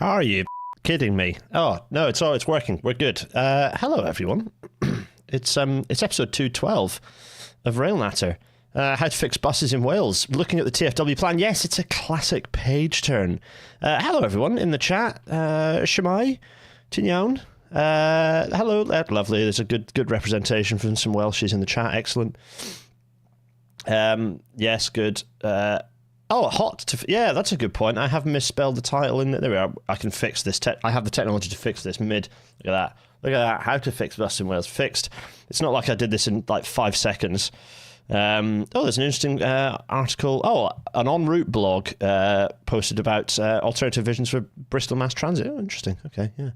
Are you kidding me? Oh no, it's working. We're good. Hello everyone. It's episode 212 of Rail Natter. How to fix buses in Wales. Looking at the TfW plan. Yes, it's a classic page turn. Hello everyone in the chat. Shemai, Tinyaun. Hello, lovely. There's a good representation from some Welshies in the chat. Excellent. Yes, good. Yeah, that's a good point. I have misspelled the title in there. We are. I can fix this. I have the technology to fix this mid. Look at that. Look at that. How to fix bus in Wales. Fixed. It's not like I did this in like 5 seconds. There's an interesting article. An en route blog posted about alternative visions for Bristol mass transit. Oh, interesting. Okay, yeah.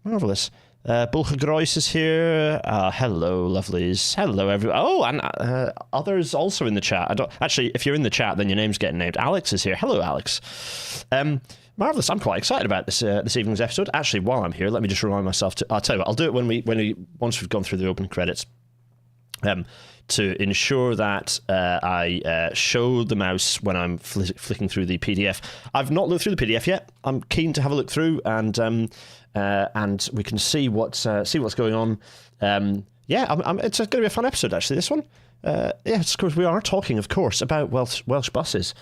Marvellous. Bulcha Grois is here. Hello, lovelies. Hello, everyone. Oh, and others also in the chat. Actually, if you're in the chat, then your name's getting named. Alex is here. Hello, Alex. Marvellous. I'm quite excited about this evening's episode. Actually, while I'm here, let me just remind myself to. I'll tell you what. I'll do it once we've gone through the opening credits. To ensure that I show the mouse when I'm flicking through the PDF. I've not looked through the PDF yet. I'm keen to have a look through and we can see what's going on. It's going to be a fun episode actually. This one, of course we are talking, of course, about Welsh buses.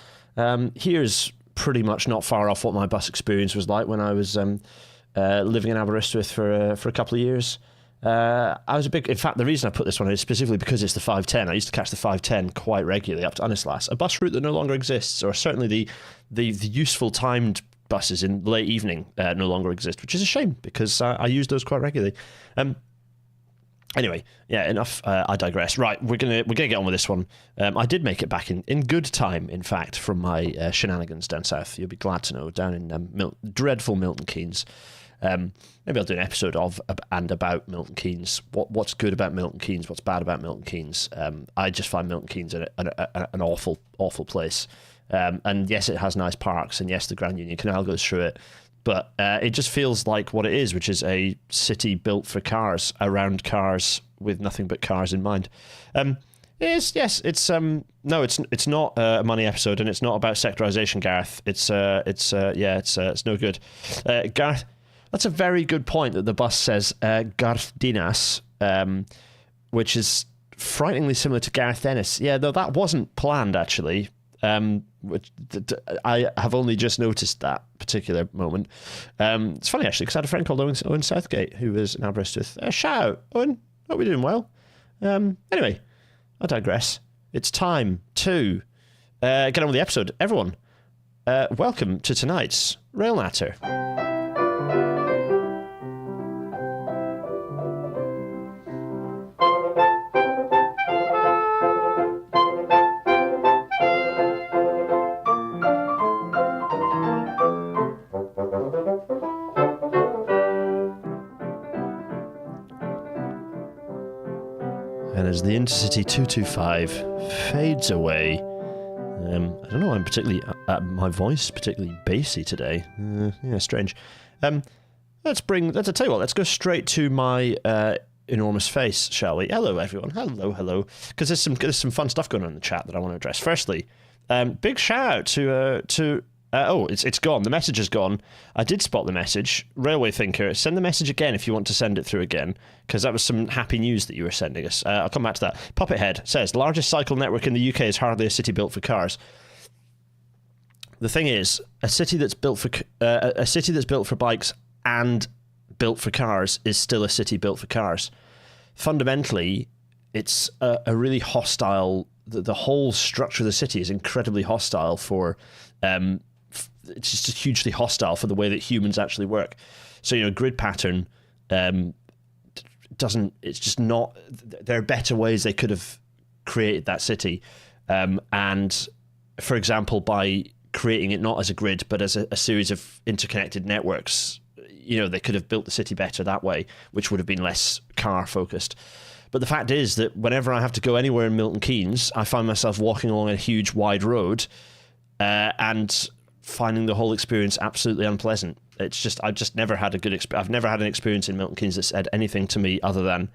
Here's pretty much not far off what my bus experience was like when I was living in Aberystwyth for a couple of years. In fact, the reason I put this one is specifically because it's the 510. I used to catch the 510 quite regularly up to Ynyslas, a bus route that no longer exists, or certainly the useful timed buses in late evening no longer exist, which is a shame because I use those quite regularly. Anyway, yeah, enough. I digress. Right, we're gonna get on with this one. I did make it back in good time, in fact, from my shenanigans down south. You'll be glad to know, down in dreadful Milton Keynes. Maybe I'll do an episode of and about Milton Keynes. What's good about Milton Keynes? What's bad about Milton Keynes? I just find Milton Keynes an awful place. And yes, it has nice parks, and yes, the Grand Union Canal goes through it. But it just feels like what it is, which is a city built for cars, around cars, with nothing but cars in mind. It's not a money episode, and it's not about sectorization, Gareth. It's no good. Gareth. That's a very good point that the bus says Gardinas, which is frighteningly similar to Gareth Ennis. Yeah, though that wasn't planned, actually. I have only just noticed that particular moment. It's funny, actually, because I had a friend called Owen Southgate, who was in Aberystwyth. Shout out, Owen. Hope you're doing well. Anyway, I digress. It's time to get on with the episode. Everyone, welcome to tonight's Rail Natter. And as the Intercity 225 fades away, I don't know, I'm particularly, my voice particularly bassy today. Strange. Let's tell you what, let's go straight to my enormous face, shall we? Hello, everyone. Hello. Because there's some fun stuff going on in the chat that I want to address. Firstly, big shout out to it's gone. The message is gone. I did spot the message. Railway Thinker, send the message again if you want to send it through again, because that was some happy news that you were sending us. I'll come back to that. Puppethead says, largest cycle network in the UK is hardly a city built for cars. The thing is, a city that's built for bikes and built for cars is still a city built for cars. Fundamentally, it's a really hostile. The whole structure of the city is incredibly hostile for. It's just hugely hostile for the way that humans actually work. So, grid pattern it's just not, there are better ways they could have created that city. And for example, by creating it not as a grid, but as a series of interconnected networks, they could have built the city better that way, which would have been less car focused. But the fact is that whenever I have to go anywhere in Milton Keynes, I find myself walking along a huge wide road, and finding the whole experience absolutely unpleasant. It's just, I've just never had a good experience. I've never had an experience in Milton Keynes that said anything to me other than,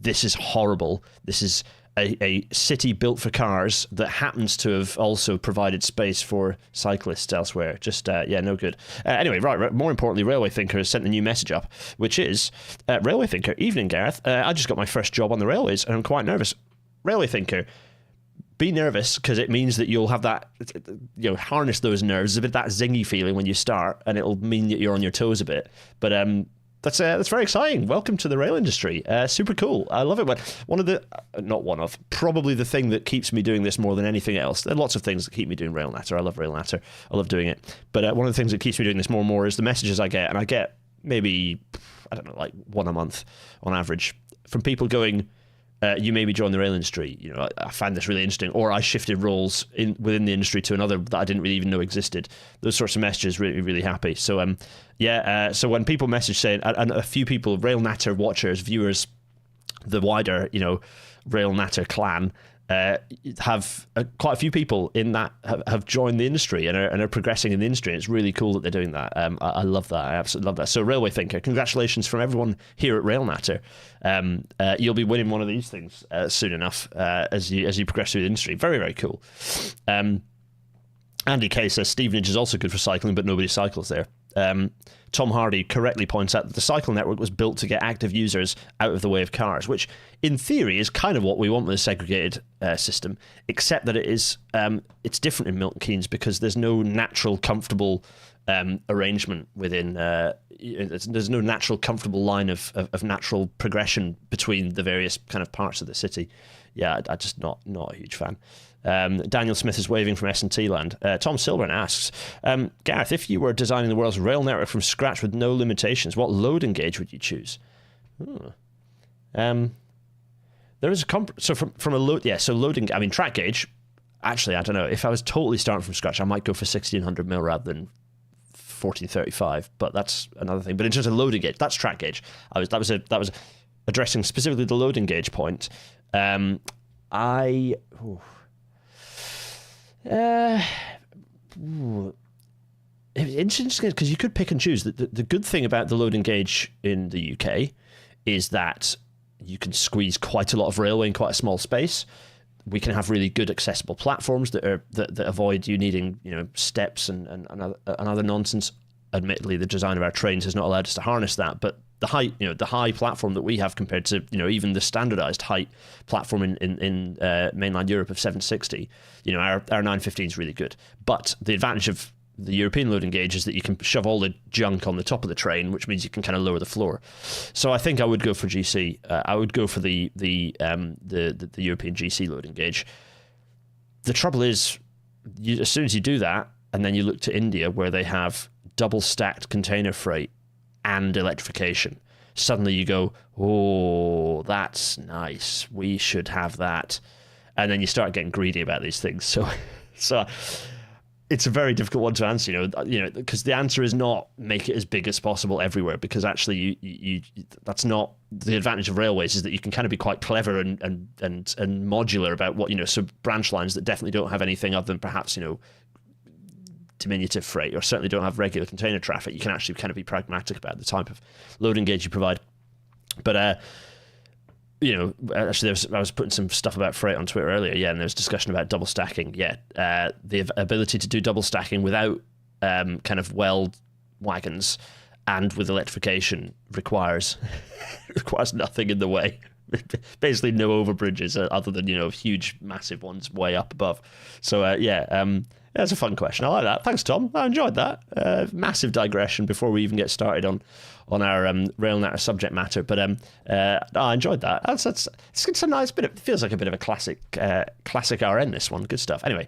this is horrible. This is a city built for cars that happens to have also provided space for cyclists elsewhere. Just, no good. Anyway, right, more importantly, Railway Thinker has sent a new message up, which is, Railway Thinker, evening, Gareth. I just got my first job on the railways, and I'm quite nervous. Railway Thinker, be nervous, because it means that you'll have that, harness those nerves, a bit of that zingy feeling when you start, and it'll mean that you're on your toes a bit. But that's very exciting. Welcome to the rail industry. Super cool. I love it. But probably the thing that keeps me doing this more than anything else. There are lots of things that keep me doing Rail Natter. I love Rail Natter. I love doing it. But one of the things that keeps me doing this more and more is the messages I get, and I get maybe, I don't know, like one a month on average, from people going, you made me join the rail industry. I find this really interesting, or I shifted roles within the industry to another that I didn't really even know existed. Those sorts of messages really, really happy. So, so when people message saying, and a few people, Rail Natter watchers, viewers, the wider, Rail Natter clan, have quite a few people in that have joined the industry and are progressing in the industry. It's really cool that they're doing that. I love that. I absolutely love that. So Railway Thinker, congratulations from everyone here at Rail Natter. You'll be winning one of these things soon enough as you progress through the industry. Very, very cool. Andy Kay says Stevenage is also good for cycling, but nobody cycles there. Tom Hardy correctly points out that the cycle network was built to get active users out of the way of cars, which in theory is kind of what we want with a segregated system, except that it's different in Milton Keynes because there's no natural comfortable arrangement within there's no natural comfortable line of natural progression between the various kind of parts of the city. I'm just not a huge fan. Daniel Smith is waving from S&T land. Tom Silburn asks, Gareth, if you were designing the world's rail network from scratch with no limitations, what loading gauge would you choose? There is loading. I mean, track gauge. Actually, I don't know. If I was totally starting from scratch, I might go for 1600 mil rather than 1435. But that's another thing. But in terms of loading gauge, that's track gauge. That was addressing specifically the loading gauge point. It's interesting because you could pick and choose. The good thing about the loading gauge in the UK is that you can squeeze quite a lot of railway in quite a small space. We can have really good accessible platforms that avoid you needing steps and other nonsense. Admittedly, the design of our trains has not allowed us to harness that, but the high platform that we have compared to even the standardized height platform in mainland Europe of 760, our 915 is really good. But the advantage of the European loading gauge is that you can shove all the junk on the top of the train, which means you can kind of lower the floor. So I think I would go for GC. I would go for the European GC loading gauge. The trouble is, as soon as you do that, and then you look to India where they have double stacked container freight and electrification, suddenly you go, oh, that's nice, we should have that. And then you start getting greedy about these things. So it's a very difficult one to answer, because the answer is not make it as big as possible everywhere, because actually you that's not the advantage of railways, is that you can kind of be quite clever and modular about what, so branch lines that definitely don't have anything other than perhaps, diminutive freight, or certainly don't have regular container traffic. You can actually kind of be pragmatic about the type of loading gauge you provide. But actually, I was putting some stuff about freight on Twitter earlier, and there was discussion about double stacking. The ability to do double stacking without kind of weld wagons and with electrification requires nothing in the way. Basically, no overbridges other than huge, massive ones way up above. So that's a fun question. I like that. Thanks, Tom. I enjoyed that. Massive digression before we even get started on our Rail Natter subject matter, but I enjoyed that. It's a nice bit. It feels like a bit of a classic RN. This one, good stuff. Anyway,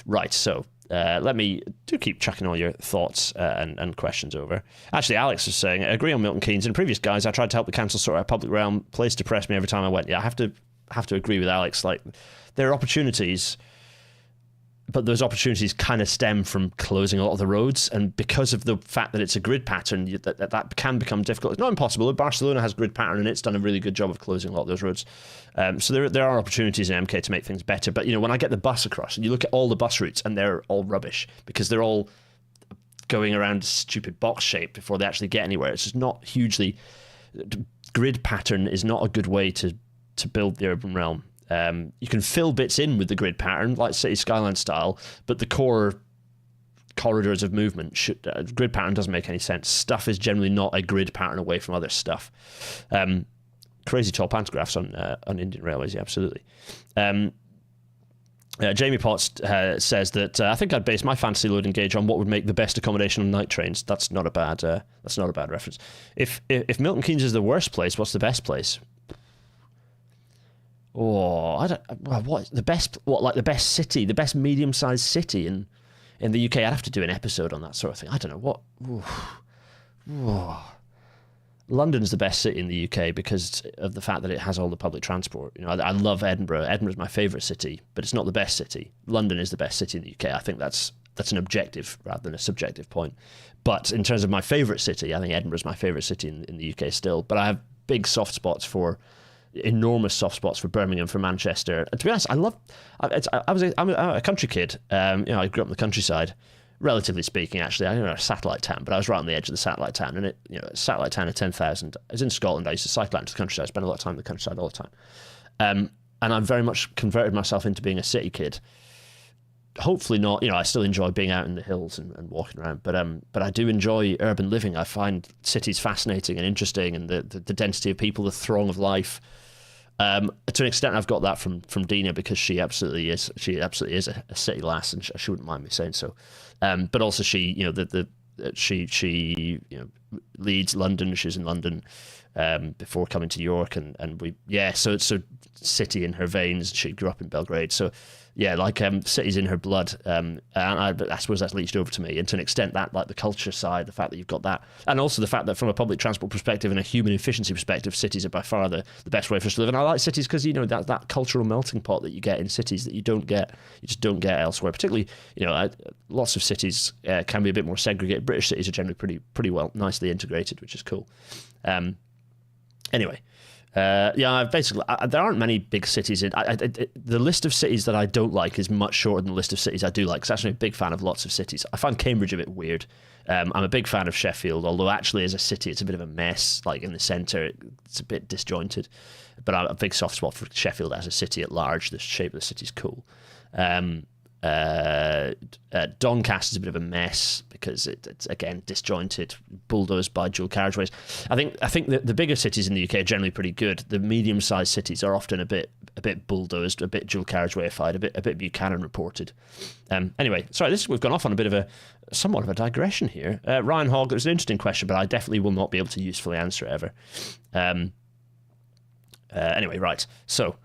right. So let me keep chucking all your thoughts and questions over. Actually, Alex was saying, I agree on Milton Keynes. In previous guys, I tried to help the council sort out public realm. Place depressed me every time I went. Yeah, I have to agree with Alex. Like, there are opportunities, but those opportunities kind of stem from closing a lot of the roads, and because of the fact that it's a grid pattern, that can become difficult. It's not impossible. Barcelona has grid pattern, and it's done a really good job of closing a lot of those roads. So there are opportunities in MK to make things better. But when I get the bus across, and you look at all the bus routes, and they're all rubbish because they're all going around stupid box shape before they actually get anywhere. It's just not hugely. Grid pattern is not a good way to build the urban realm. You can fill bits in with the grid pattern, like city skyline style, but the core corridors of movement grid pattern doesn't make any sense. Stuff is generally not a grid pattern away from other stuff. Crazy tall pantographs on Indian Railways, yeah, absolutely. Jamie Potts says that I think I'd base my fantasy loading gauge on what would make the best accommodation on night trains. That's not a bad reference. If Milton Keynes is the worst place, what's the best place? Oh, I don't. Well, what the best? What, like the best city, the best medium-sized city in the UK? I'd have to do an episode on that sort of thing. I don't know what. London's the best city in the UK because of the fact that it has all the public transport. You know, I love Edinburgh. Edinburgh's my favourite city, but it's not the best city. London is the best city in the UK. I think that's an objective rather than a subjective point. But in terms of my favourite city, I think Edinburgh's my favourite city in the UK still. But I have enormous soft spots for Birmingham, for Manchester. And to be honest, I'm a country kid. I grew up in the countryside. Relatively speaking, actually, I know a satellite town, but I was right on the edge of the satellite town, and a satellite town of 10,000. I was in Scotland. I used to cycle out into the countryside. I spent a lot of time in the countryside all the time, and I've very much converted myself into being a city kid. Hopefully not. I still enjoy being out in the hills and walking around, but I do enjoy urban living. I find cities fascinating and interesting, and the density of people, the throng of life. To an extent, I've got that from Dina because she absolutely is a city lass, and she wouldn't mind me saying so. But also she leads London. She's in London before coming to York, so city in her veins. She grew up in Belgrade, so yeah, city's in her blood. And I suppose that's leached over to me, and to an extent that, like the culture side, the fact that you've got that, and also the fact that from a public transport perspective and a human efficiency perspective, cities are by far the best way for us to live. And I like cities because that cultural melting pot that you get in cities that you just don't get elsewhere. Particularly, lots of cities can be a bit more segregated. British cities are generally pretty well nicely integrated, which is cool. Anyway. Basically, there aren't many big cities. The list of cities that I don't like is much shorter than the list of cities I do like, because I'm actually a big fan of lots of cities. I find Cambridge a bit weird. I'm a big fan of Sheffield, although actually as a city, it's a bit of a mess. Like in the centre, it's a bit disjointed. But I'm a big soft spot for Sheffield as a city at large. The shape of the city's cool. Doncaster's a bit of a mess because it's again disjointed, bulldozed by dual carriageways. I think the bigger cities in the UK are generally pretty good. The medium-sized cities are often a bit bulldozed, a bit dual carriageway-ified, a bit Buchanan reported. Anyway, sorry, we've gone off on a bit of somewhat of a digression here. Ryan Hogg, it was an interesting question, but I definitely will not be able to usefully answer it ever. Anyway, right, so.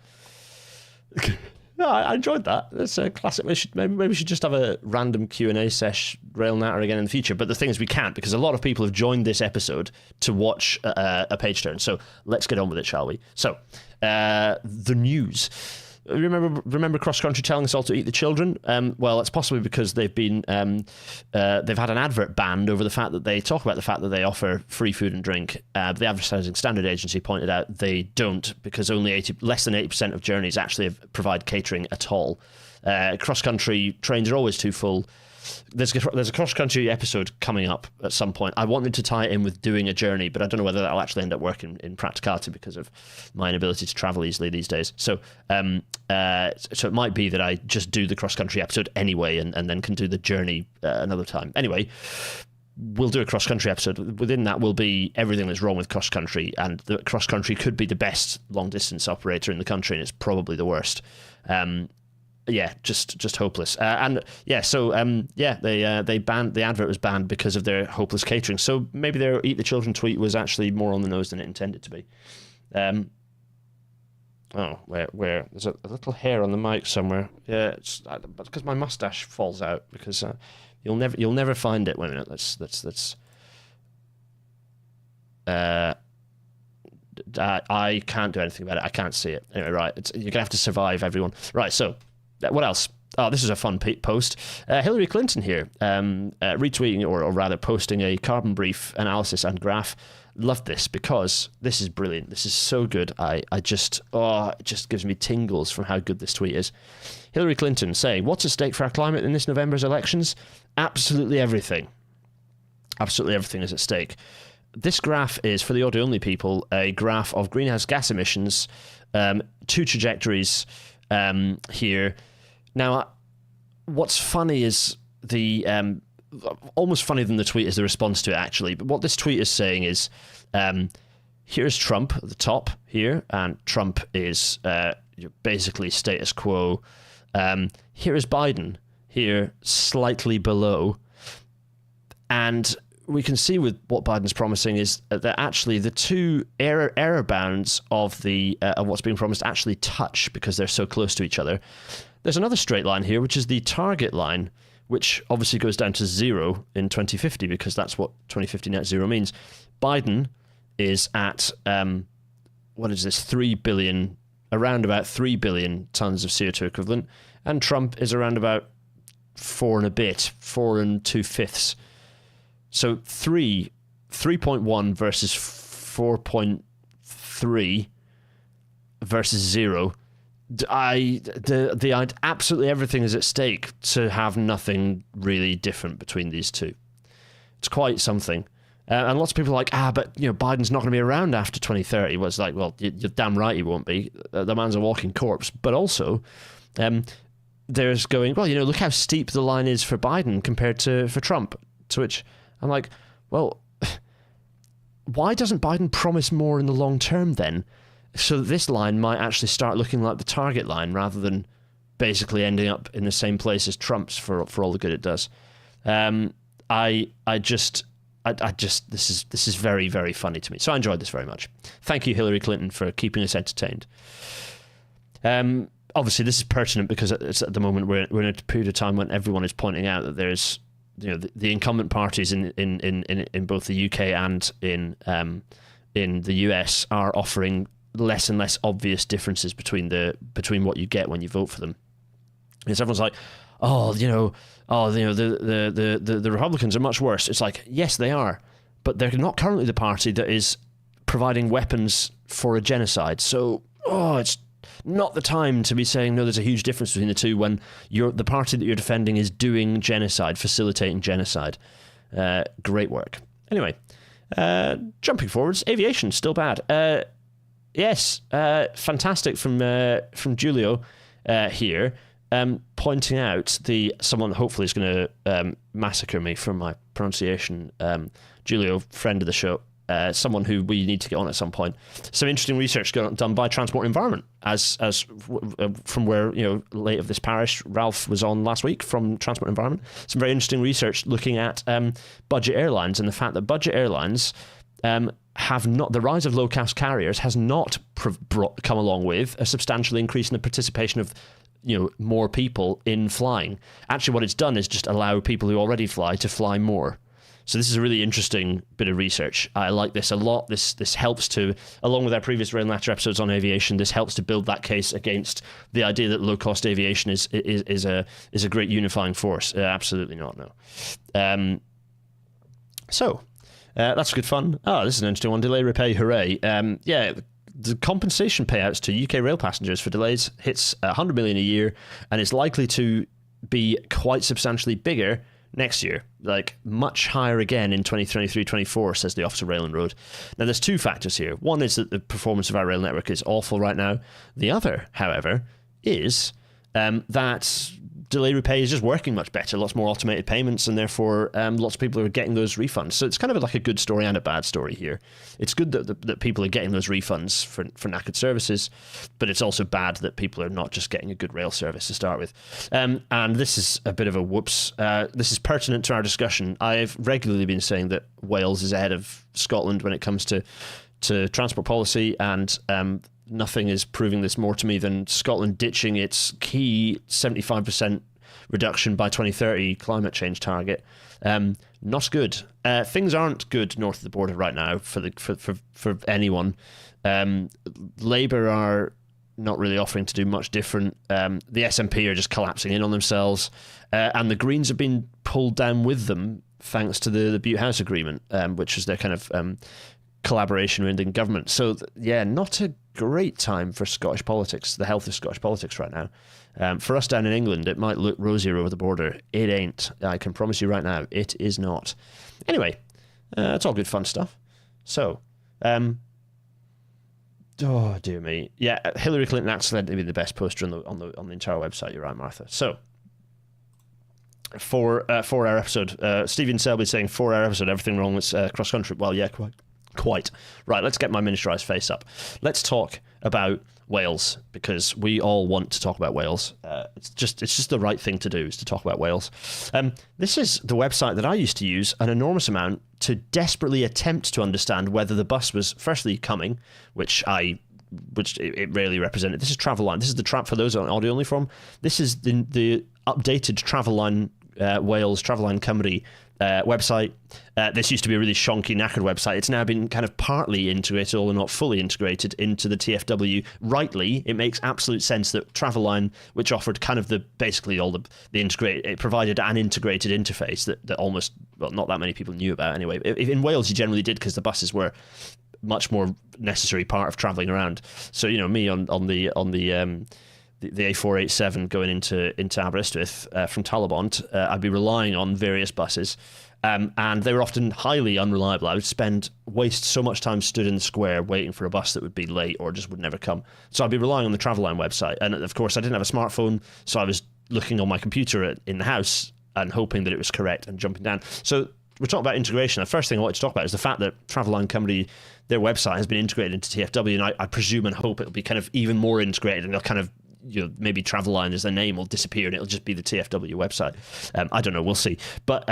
No, I enjoyed that. That's a classic. Maybe we should just have a random Q&A sesh rail natter again in the future. But the thing is, we can't, because a lot of people have joined this episode to watch a page turn. So let's get on with it, shall we? So, the news. Remember Cross Country telling us all to eat the children? Well, it's possibly because they've had an advert banned over the fact that they talk about the fact that they offer free food and drink. The Advertising Standard Agency pointed out they don't, because only less than 80% of journeys actually provide catering at all. Cross country trains are always too full. There's a cross-country episode coming up at some point. I wanted to tie it in with doing a journey, but I don't know whether that'll actually end up working in practicality because of my inability to travel easily these days. So it might be that I just do the cross-country episode anyway and then can do the journey another time. Anyway, we'll do a cross-country episode. Within that will be everything that's wrong with cross-country, and the cross-country could be the best long-distance operator in the country, and it's probably the worst. Just hopeless. They banned, the advert was banned because of their hopeless catering. So maybe their Eat the Children tweet was actually more on the nose than it intended to be. Where there's a little hair on the mic somewhere. Yeah, it's because my mustache falls out, because you'll never find it. Wait a minute, let's I can't do anything about it. I can't see it. Anyway, right, you're gonna have to survive, everyone. Right, so what else? Oh, this is a fun post. Hillary Clinton here, retweeting or rather posting a carbon brief analysis and graph. Love this because this is brilliant. This is so good. It just gives me tingles from how good this tweet is. Hillary Clinton saying, "What's at stake for our climate in this November's elections? Absolutely everything. Absolutely everything is at stake." this graph is, for the audio-only people, a graph of greenhouse gas emissions, two trajectories here. Now, what's funny is almost funnier than the tweet is the response to it, actually. But what this tweet is saying is, here's Trump at the top here, and Trump is basically status quo. Here is Biden, here slightly below. And we can see with what Biden's promising is that actually the two error bounds of what's being promised actually touch because they're so close to each other. There's another straight line here, which is the target line, which obviously goes down to 0 in 2050 because that's what 2050 net zero means. Biden is at, what is this, 3 billion, around about 3 billion tons of CO2 equivalent, and Trump is around about 4 and a bit, 4 and 2/5. So 3.1 versus 4.3 versus 0. Absolutely everything is at stake to have nothing really different between these two. It's quite something. And lots of people are like, but Biden's not going to be around after 2030. Well, it's like, well, you're damn right he won't be. The man's a walking corpse. But also, there's going, well, look how steep the line is for Biden compared to for Trump. To which I'm like, well, why doesn't Biden promise more in the long term then? So that this line might actually start looking like the target line rather than basically ending up in the same place as Trump's for all the good it does. This is very, very funny to me. So I enjoyed this very much. Thank you, Hillary Clinton, for keeping us entertained. Obviously, this is pertinent because it's at the moment we're in a period of time when everyone is pointing out that there's the incumbent parties in both the UK and in the US are offering less and less obvious differences between what you get when you vote for them. Because everyone's like, the Republicans are much worse. It's like, yes, they are, but they're not currently the party that is providing weapons for a genocide. So, it's not the time to be saying, no, there's a huge difference between the two when the party that you're defending is doing genocide, facilitating genocide. Great work. Anyway, jumping forwards, aviation, still bad. Yes, fantastic from Julio here, pointing out someone hopefully is going to massacre me for my pronunciation. Julio, friend of the show, someone who we need to get on at some point. Some interesting research done by Transport and Environment, as from where late of this parish, Ralph was on last week from Transport and Environment. Some very interesting research looking at budget airlines and the fact that budget airlines have not, the rise of low-cost carriers has not come along with a substantial increase in the participation of more people in flying. Actually, what it's done is just allow people who already fly to fly more. So this is a really interesting bit of research. I like this a lot. This helps to, along with our previous Rail and Lecture episodes on aviation, this helps to build that case against the idea that low-cost aviation is a great unifying force. Absolutely not, no. That's good fun. This is an interesting one. Delay, repay, hooray. The compensation payouts to UK rail passengers for delays hits 100 million a year, and it's likely to be quite substantially bigger next year, like much higher again in 2023-24, says the Office of Rail and Road. Now, there's two factors here. One is that the performance of our rail network is awful right now. The other, however, is that delay repay is just working much better, lots more automated payments, and therefore lots of people are getting those refunds. So it's kind of like a good story and a bad story here. It's good that people are getting those refunds for knackered services, but it's also bad that people are not just getting a good rail service to start with. And this is a bit of a whoops. This is pertinent to our discussion. I've regularly been saying that Wales is ahead of Scotland when it comes to transport policy, and nothing is proving this more to me than Scotland ditching its key 75% reduction by 2030 climate change target. Not good. Things aren't good north of the border right now for anyone. Labour are not really offering to do much different. The SNP are just collapsing in on themselves, and the Greens have been pulled down with them thanks to the Butte House Agreement, which is their kind of collaboration within government. So not a great time for Scottish politics, the health of Scottish politics right now. For us down in England, it might look rosier over the border. It ain't. I can promise you right now, it is not. Anyway, it's all good fun stuff. So, oh dear me, yeah, Hillary Clinton accidentally be the best poster on the entire website. You're right, Martha. So, 4-hour episode. Stephen Selby saying 4-hour episode. Everything wrong with cross country. Well, yeah, quite. Right. Let's get my miniaturized face up. Let's talk about Wales, because we all want to talk about Wales. It's just the right thing to do, is to talk about Wales. This is the website that I used to use an enormous amount to desperately attempt to understand whether the bus was firstly coming, which it rarely represented. This is Travelline. This is for those on audio only form. This is the updated Travelline Wales, Travelline Cymru website. This used to be a really shonky, knackered website. It's now been kind of partly integrated, although not fully integrated, into the TfW. Rightly, it makes absolute sense that Travelline, which offered kind of basically all the integrate, it provided an integrated interface that almost, well, not that many people knew about anyway. In Wales, you generally did, because the buses were much more necessary part of travelling around. So, me on the A487 going into Aberystwyth from Talabont, I'd be relying on various buses, and they were often highly unreliable. I would waste so much time stood in the square waiting for a bus that would be late or just would never come. So I'd be relying on the Travelline website, and of course I didn't have a smartphone, so I was looking on my computer in the house and hoping that it was correct and jumping down. So we're talking about integration. The first thing I wanted to talk about is the fact that Travelline Cymru, their website, has been integrated into TfW, and I presume and hope it'll be kind of even more integrated, and they'll kind of, maybe Travelline as their name will disappear and it'll just be the TfW website. I don't know, we'll see. But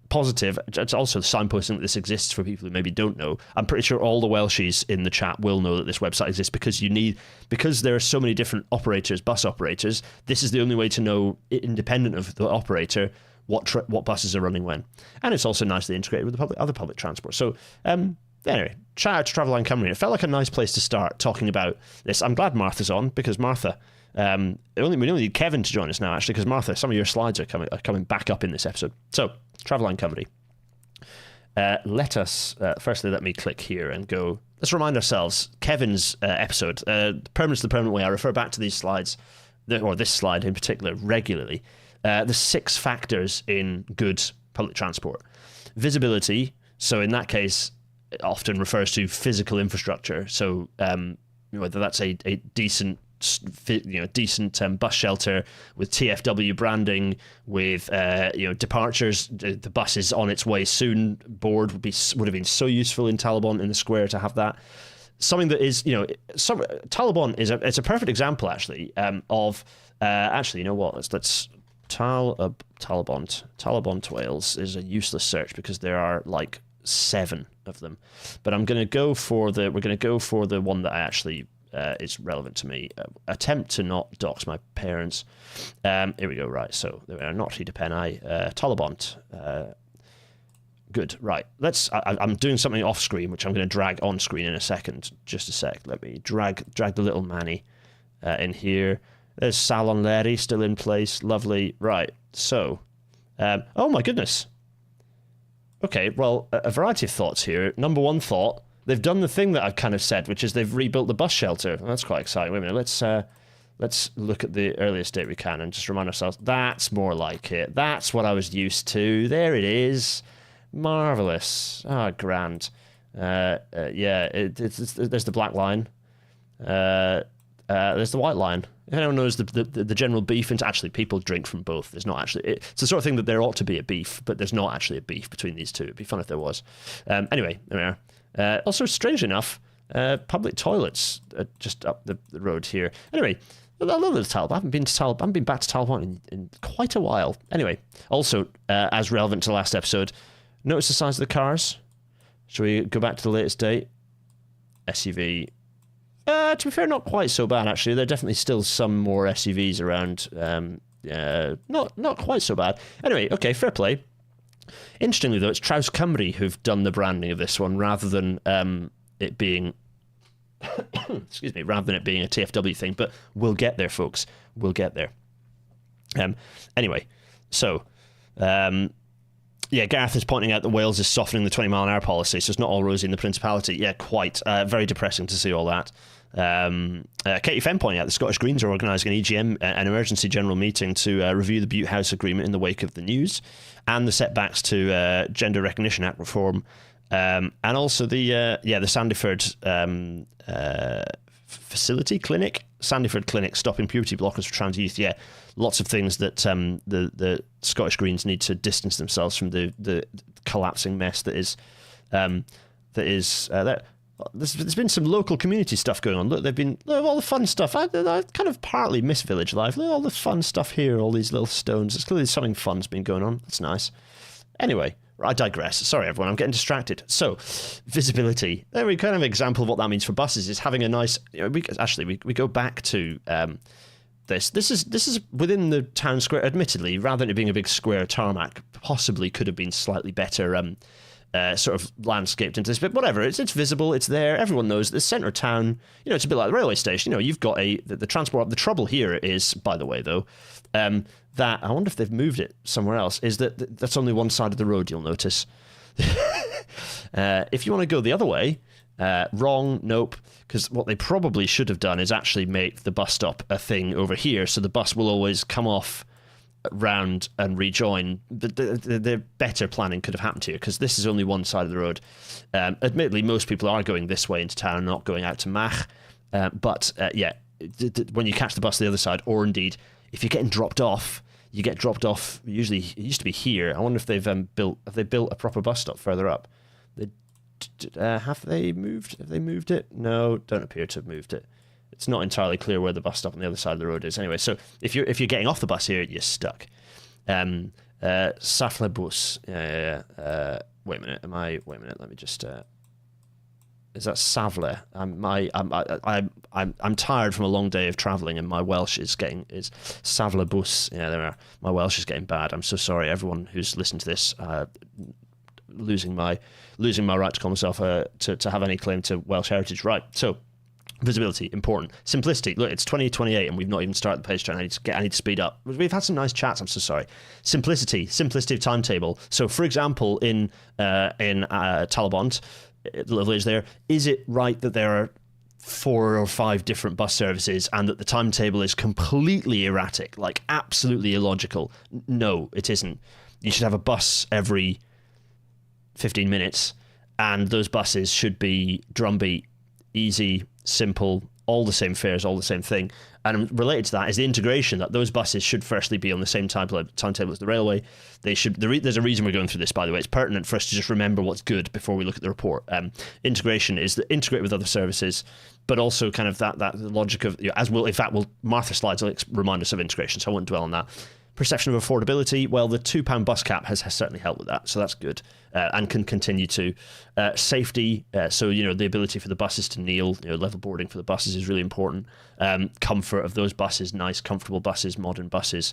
positive, it's also signposting that this exists for people who maybe don't know. I'm pretty sure all the Welshies in the chat will know that this website exists, because there are so many different bus operators. This is the only way to know, independent of the operator, what buses are running when. And it's also nicely integrated with the other public transport. So anyway, shout out to Travelline Cymru. It felt like a nice place to start talking about this. I'm glad Martha's on, because Martha, we only need Kevin to join us now, actually, because Martha, some of your slides are coming back up in this episode. So, Travelline Cymru. Firstly, let me click here and go. Let's remind ourselves, Kevin's episode, Permanence the Permanent Way. I refer back to these slides, or this slide in particular, regularly. The 6 factors in good public transport. Visibility, so in that case, it often refers to physical infrastructure. So whether that's a decent bus shelter with TfW branding, with departures, the bus is on its way soon board would have been so useful in Talabont in the square to have that. Something that is, Talabont it's a perfect example actually of let's Talabont Wales is a useless search because there are like 7 of them, but we're going to go for the one that I actually is relevant to me. Attempt to not dox my parents. Here we go. Right, so there are not to pen I Talabont. Good. Right. I'm doing something off screen, which I'm going to drag on screen in a second. Just a sec. Let me drag the little Manny in here. There's Salon Larry still in place. Lovely. Right. So, oh my goodness. Okay. Well, a variety of thoughts here. Number one thought: they've done the thing that I've kind of said, which is they've rebuilt the bus shelter. That's quite exciting. Wait a minute. Let's look at the earliest date we can and just remind ourselves. That's more like it. That's what I was used to. There it is. Marvelous. Grand. There's the black line. There's the white line. If anyone knows the general beef, and actually people drink from both. There's not actually. It's the sort of thing that there ought to be a beef, but there's not actually a beef between these two. It'd be fun if there was. Anyway, there we are. Also, strangely enough, public toilets just up the road here. Anyway, I love the Talbot. I haven't been back to Talbot in quite a while. Anyway, also as relevant to the last episode, notice the size of the cars. Shall we go back to the latest date? SUV. To be fair, not quite so bad actually. There are definitely still some more SUVs around. Not quite so bad. Anyway, okay, fair play. Interestingly though, it's Traws Cymru who've done the branding of this one rather than it being excuse me, rather than it being a TfW thing. But we'll get there, folks. We'll get there. Anyway, so Gareth is pointing out that Wales is softening the 20-mile-an-hour policy, so it's not all rosy in the Principality. Yeah, quite. Very depressing to see all that. Katie Fenn pointing out the Scottish Greens are organising an EGM, an emergency general meeting, to review the Butte House Agreement in the wake of the news and the setbacks to Gender Recognition Act reform And also the Sandyford facility clinic, Sandyford Clinic, stopping puberty blockers for trans youth. Yeah, lots of things that the Scottish Greens need to distance themselves from the collapsing mess that is that. There's been some local community stuff going on. Look, all the fun stuff. I kind of partly miss Village Life. Look, all the fun stuff here, all these little stones. It's clearly something fun's been going on. That's nice. Anyway, I digress. Sorry, everyone, I'm getting distracted. So, visibility. Every kind of example of what that means for buses is having a nice. We go back to this. This is within the town square. Admittedly, rather than it being a big square tarmac, possibly could have been slightly better. Sort of landscaped into this, but whatever. It's visible. It's there. Everyone knows the centre of town. It's a bit like the railway station. You've got the transport. The trouble here is, by the way, though, that I wonder if they've moved it somewhere else. Is that's only one side of the road? You'll notice. If you want to go the other way, wrong. Nope. Because what they probably should have done is actually make the bus stop a thing over here, so the bus will always come off round and rejoin. The better planning could have happened here, because this is only one side of the road. Admittedly, most people are going this way into town, not going out to Mach. But when you catch the bus the other side, or indeed if you're getting dropped off, you get dropped off. Usually, it used to be here. I wonder if they've built a proper bus stop further up. Have they moved? Have they moved it? No, don't appear to have moved it. It's not entirely clear where the bus stop on the other side of the road is. Anyway, so if you're getting off the bus here, you're stuck. Safle bus. Wait a minute. Wait a minute. Let me just. Is that Savle? I'm tired from a long day of travelling, and my Welsh is Savle bus. Yeah, there we are. My Welsh is getting bad. I'm so sorry, everyone who's listened to this. Losing my right to call myself to have any claim to Welsh heritage. Right. So. Visibility, important. Simplicity. Look, it's 2028 and we've not even started the page turn. I need to speed up. We've had some nice chats. I'm so sorry. Simplicity of timetable. So, for example, in Talabont, the little village there, is it right that there are 4 or 5 different bus services and that the timetable is completely erratic, like absolutely illogical? No, it isn't. You should have a bus every 15 minutes, and those buses should be drumbeat, easy, simple, all the same fares, all the same thing. And related to that is the integration, that those buses should firstly be on the same timetable as the railway. They should. There's a reason we're going through this, by the way. It's pertinent for us to just remember what's good before we look at the report. Integration is to integrate with other services, but also kind of that logic of, as will, in fact, Martha slides will remind us of integration, so I won't dwell on that. Perception of affordability, well, the £2 bus cap has certainly helped with that, so that's good, and can continue to. Safety, so the ability for the buses to kneel, level boarding for the buses is really important. Comfort of those buses, nice, comfortable buses, modern buses,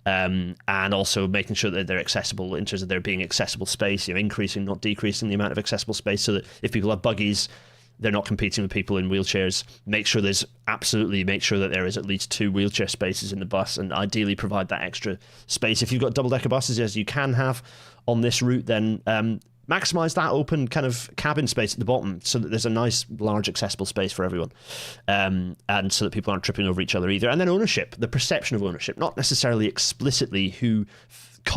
and also making sure that they're accessible in terms of there being accessible space, increasing, not decreasing the amount of accessible space, so that if people have buggies, they're not competing with people in wheelchairs. Make sure that there is at least 2 wheelchair spaces in the bus, and ideally provide that extra space. If you've got double-decker buses, as you can have on this route, then maximise that open kind of cabin space at the bottom, so that there's a nice, large, accessible space for everyone, and so that people aren't tripping over each other either. And then ownership, the perception of ownership, not necessarily explicitly who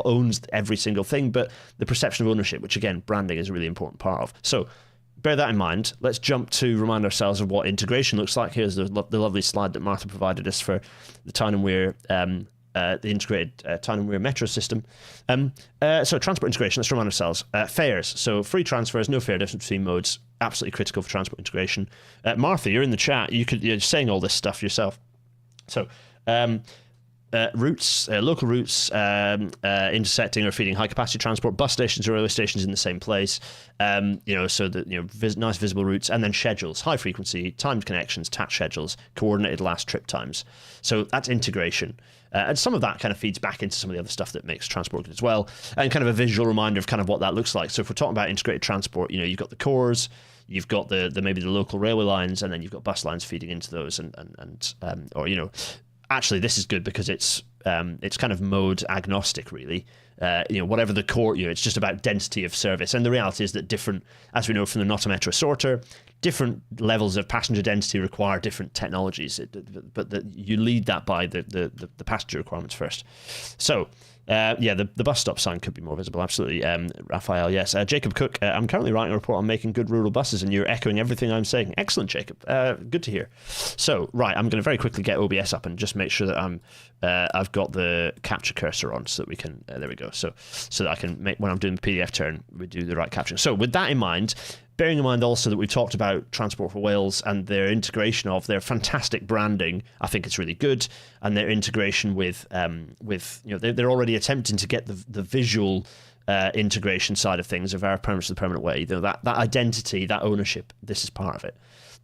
owns every single thing, but the perception of ownership, which again, branding is a really important part of. So, bear that in mind. Let's jump to remind ourselves of what integration looks like. Here's the lovely slide that Martha provided us for the Tyne and Wear, the integrated Tyne and Wear metro system. So transport integration, let's remind ourselves. Fares, so free transfers, no fare difference between modes, absolutely critical for transport integration. Martha, you're in the chat. You're saying all this stuff yourself. So routes, local routes intersecting or feeding high capacity transport, bus stations or railway stations in the same place, so that nice visible routes, and then schedules, high frequency, timed connections, TAT schedules, coordinated last trip times. So that's integration. And some of that kind of feeds back into some of the other stuff that makes transport good as well, and kind of a visual reminder of kind of what that looks like. So if we're talking about integrated transport, you've got the cores, you've got the maybe the local railway lines, and then you've got bus lines feeding into those, actually, this is good because it's kind of mode agnostic, really. Whatever the core, it's just about density of service. And the reality is that different, as we know from the Not a Metro sorter, different levels of passenger density require different technologies. But you lead that by the passenger requirements first. So Yeah, the bus stop sign could be more visible, absolutely. Raphael, yes. Jacob Cook, I'm currently writing a report on making good rural buses, and you're echoing everything I'm saying. Excellent, Jacob. Good to hear. So, right, I'm going to very quickly get OBS up and just make sure that I've got the capture cursor on so that we can, there we go, so that I can make, when I'm doing the PDF turn, we do the right caption. So, with that in mind, bearing in mind also that we've talked about Transport for Wales and their integration of their fantastic branding, I think it's really good, and their integration with they're already attempting to get the visual integration side of things of our Permits to the Permanent Way. That identity, that ownership, this is part of it,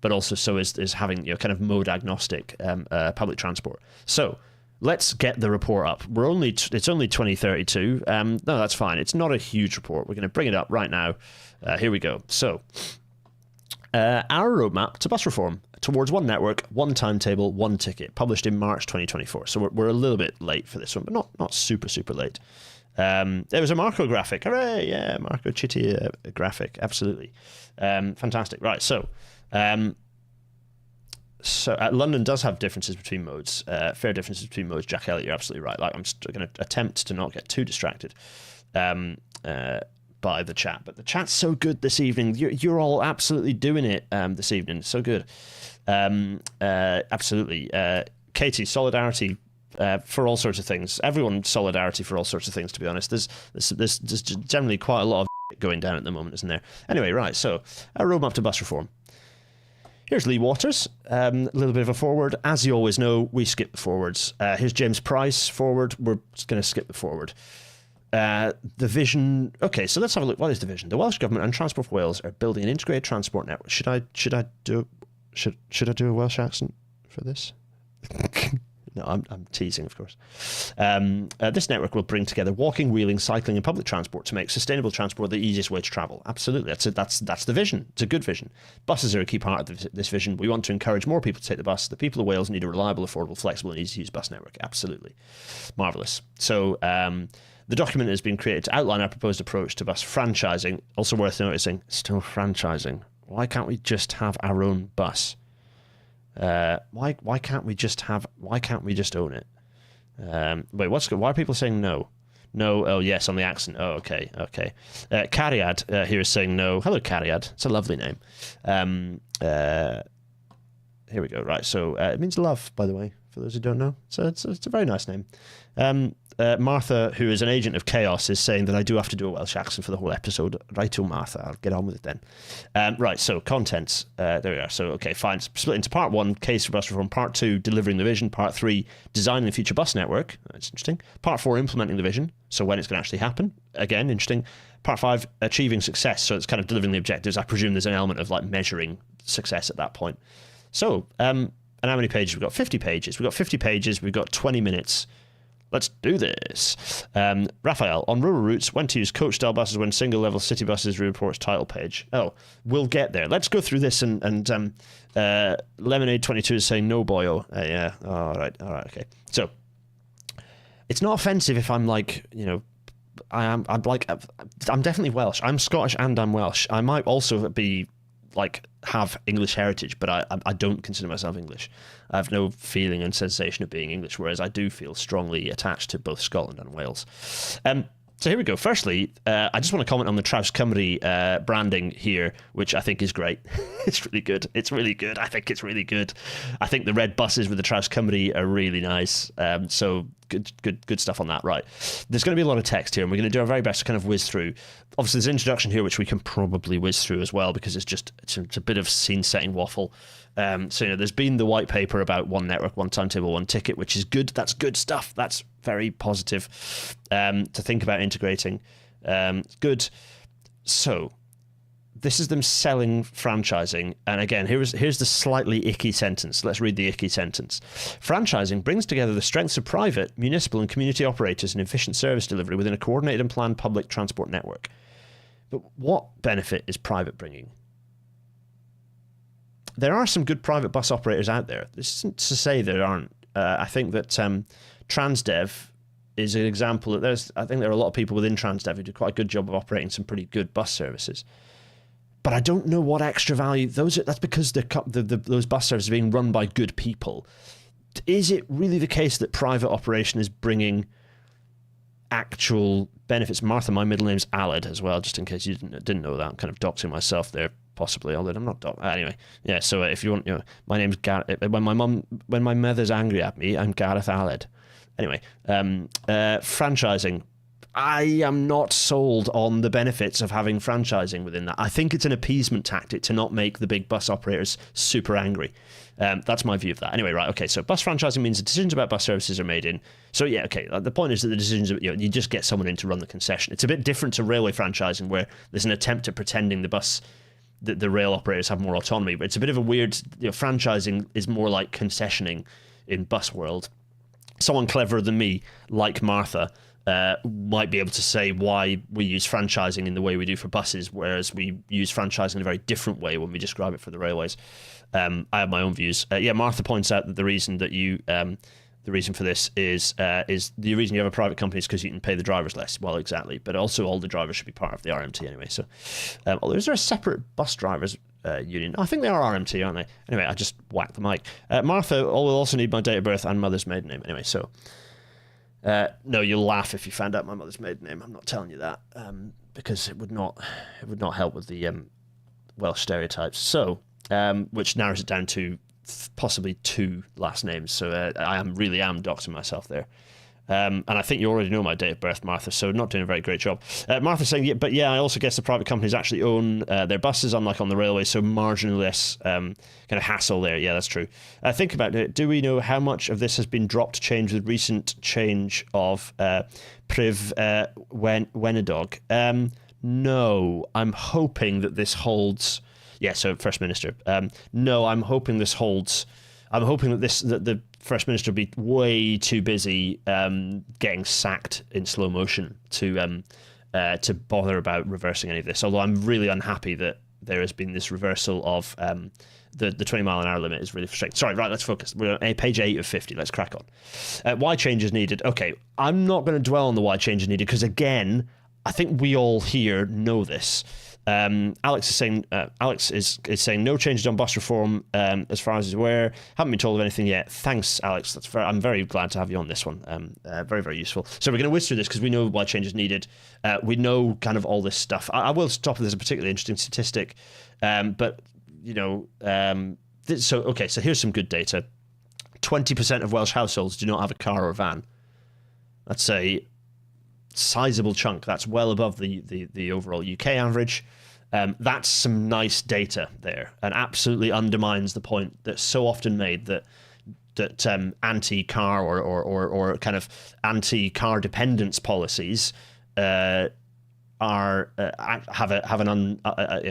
but also so is having kind of mode agnostic public transport. So let's get the report up. It's only 2032. No, that's fine. It's not a huge report. We're going to bring it up right now. Here we go. So, our roadmap to bus reform towards one network, one timetable, one ticket, published in March 2024. So we're a little bit late for this one, but not super late. There was a Marco graphic. Hooray! Yeah, Marco Chitti graphic. Absolutely. Fantastic. Right. So London does have differences between modes, fair differences between modes. Jack Elliott, you're absolutely right. Like, I'm going to attempt to not get too distracted by the chat, but the chat's so good this evening. You're all absolutely doing it this evening. So good. Absolutely. Katie, solidarity for all sorts of things. Everyone, solidarity for all sorts of things, to be honest. There's generally quite a lot of going down at the moment, isn't there? Anyway, right, so a roadmap to bus reform. Here's Lee Waters, a little bit of a forward. As you always know, we skip the forwards. Here's James Price, forward. We're just going to skip the forward. The vision. Okay, so let's have a look. What is the vision? The Welsh Government and Transport for Wales are building an integrated transport network. Should I do a Welsh accent for this? No, I'm teasing, of course. This network will bring together walking, wheeling, cycling, and public transport to make sustainable transport the easiest way to travel. Absolutely, that's the vision. It's a good vision. Buses are a key part of this vision. We want to encourage more people to take the bus. The people of Wales need a reliable, affordable, flexible, and easy-to-use bus network. Absolutely, marvellous. So the document has been created to outline our proposed approach to bus franchising. Also worth noticing, still franchising. Why can't we just have our own bus? Why can't we just own it? Wait, why are people saying no? No, oh yes, on the accent. Oh, okay. Cariad here is saying no. Hello, Cariad. It's a lovely name. Here we go. Right, so it means love, by the way, for those who don't know. So it's a very nice name. Martha, who is an agent of chaos, is saying that I do have to do a Welsh accent for the whole episode. Righto, Martha. I'll get on with it then. Right, so contents. There we are. So, okay, fine. Split into part 1, case for bus reform. Part 2, delivering the vision. Part 3, designing the future bus network. That's interesting. Part 4, implementing the vision. So when it's going to actually happen. Again, interesting. Part 5, achieving success. So it's kind of delivering the objectives. I presume there's an element of like measuring success at that point. So, and how many pages? We've got 50 pages. We've got 50 pages. We've got 20 minutes. Let's do this. Raphael, on rural routes, when to use coach-style buses when single-level city buses reports title page. Oh, we'll get there. Let's go through this and Lemonade22 is saying no, boyo. Yeah, all right, okay. So, it's not offensive if I'm like, I'm definitely Welsh. I'm Scottish and I'm Welsh. I might also be have English heritage, but I don't consider myself English. I have no feeling and sensation of being English, whereas I do feel strongly attached to both Scotland and Wales. So here we go. Firstly, I just want to comment on the Traws Cymru branding here, which I think is great. It's really good. It's really good. I think it's really good. I think the red buses with the Traws Cymru are really nice. So good stuff on that. Right. There's going to be a lot of text here, and we're going to do our very best to kind of whiz through. Obviously, there's an introduction here, which we can probably whiz through as well, because it's a bit of scene-setting waffle. So, there's been the white paper about one network, one timetable, one ticket, which is good. That's good stuff. That's very positive to think about integrating. Good. So, this is them selling franchising. And again, here's the slightly icky sentence. Let's read the icky sentence. Franchising brings together the strengths of private, municipal, and community operators in efficient service delivery within a coordinated and planned public transport network. But what benefit is private bringing? There are some good private bus operators out there. This isn't to say there aren't. I think that Transdev is an example. I think there are a lot of people within Transdev who do quite a good job of operating some pretty good bus services. But I don't know what extra value that's because those bus services are being run by good people. Is it really the case that private operation is bringing actual benefits. Martha, my middle name's Aled as well, just in case you didn't know that. I'm kind of doxing myself there, possibly, although I'm not anyway. Yeah, so if you want, my name's Gareth. When my mother's angry at me, I'm Gareth Aled. Anyway, franchising. I am not sold on the benefits of having franchising within that. I think it's an appeasement tactic to not make the big bus operators super angry. That's my view of that. Anyway, right, okay, so bus franchising means the decisions about bus services are made in. So yeah, okay, the point is that the decisions, you just get someone in to run the concession. It's a bit different to railway franchising, where there's an attempt at pretending the rail operators have more autonomy, but it's a bit of a weird, franchising is more like concessioning in bus world. Someone cleverer than me, like Martha, might be able to say why we use franchising in the way we do for buses, whereas we use franchising in a very different way when we describe it for the railways. I have my own views. Martha points out that the reason for this is the reason you have a private company is because you can pay the drivers less. Well, exactly, but also all the drivers should be part of the RMT anyway. So, is there a separate bus drivers union? I think they are RMT, aren't they? Anyway, I just whacked the mic. Martha will also need my date of birth and mother's maiden name. Anyway, so. No, you'll laugh if you found out my mother's maiden name. I'm not telling you that because it would not help with the Welsh stereotypes. So, which narrows it down to possibly 2 last names. So I really am doxing myself there. And I think you already know my date of birth, Martha, so not doing a very great job. Martha's saying, I also guess the private companies actually own their buses, unlike on the railway, so marginally less kind of hassle there. Yeah, that's true. Think about it. Do we know how much of this has been dropped to change with recent change of Priv Wenedog? No, I'm hoping that this holds... Yeah, so First Minister. No, I'm hoping this holds... I'm hoping that the First Minister will be way too busy getting sacked in slow motion to bother about reversing any of this. Although I'm really unhappy that there has been this reversal of the 20 mile an hour limit is really frustrating. Sorry, right, let's focus. We're on page 8 of 50. Let's crack on. Why change is needed? Okay, I'm not going to dwell on the why change is needed because, again, I think we all here know this. Alex is saying no changes on bus reform as far as he's aware. Haven't been told of anything yet. Thanks, Alex. I'm very glad to have you on this one. Very, very useful. So we're going to whiz through this because we know why change is needed. We know kind of all this stuff. I will stop. There's a particularly interesting statistic, but so here's some good data. 20% of Welsh households do not have a car or a van. That's a sizable chunk. That's well above the overall UK average. That's some nice data there, and absolutely undermines the point that's so often made that anti-car or kind of anti-car dependence policies have an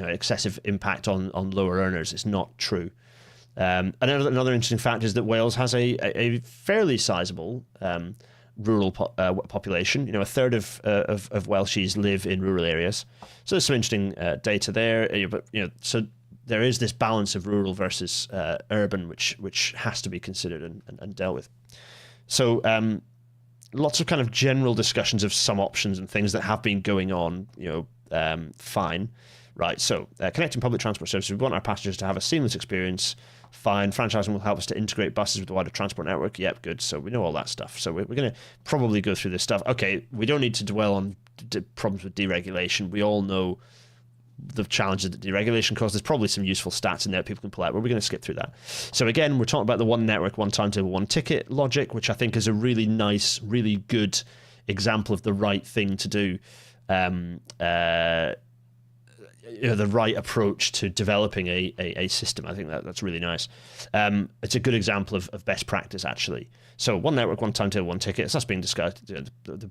excessive impact on lower earners. It's not true. Another interesting fact is that Wales has a fairly sizable rural population. A third of Welshies live in rural areas, so there's some interesting data there. But so there is this balance of rural versus urban, which has to be considered and dealt with. So lots of kind of general discussions of some options and things that have been going on. Fine, right? So connecting public transport services, we want our passengers to have a seamless experience. Fine. Franchising will help us to integrate buses with the wider transport network. Yep, good. So we know all that stuff. So we're going to probably go through this stuff. Okay, we don't need to dwell on problems with deregulation. We all know the challenges that deregulation causes. There's probably some useful stats in there people can pull out, but we're going to skip through that. So again, we're talking about the one network, one timetable, one ticket logic, which I think is a really nice, really good example of the right thing to do. The right approach to developing a system. I think that's really nice. It's a good example of best practice, actually. So one network, one timetable, one ticket. So that's being discussed,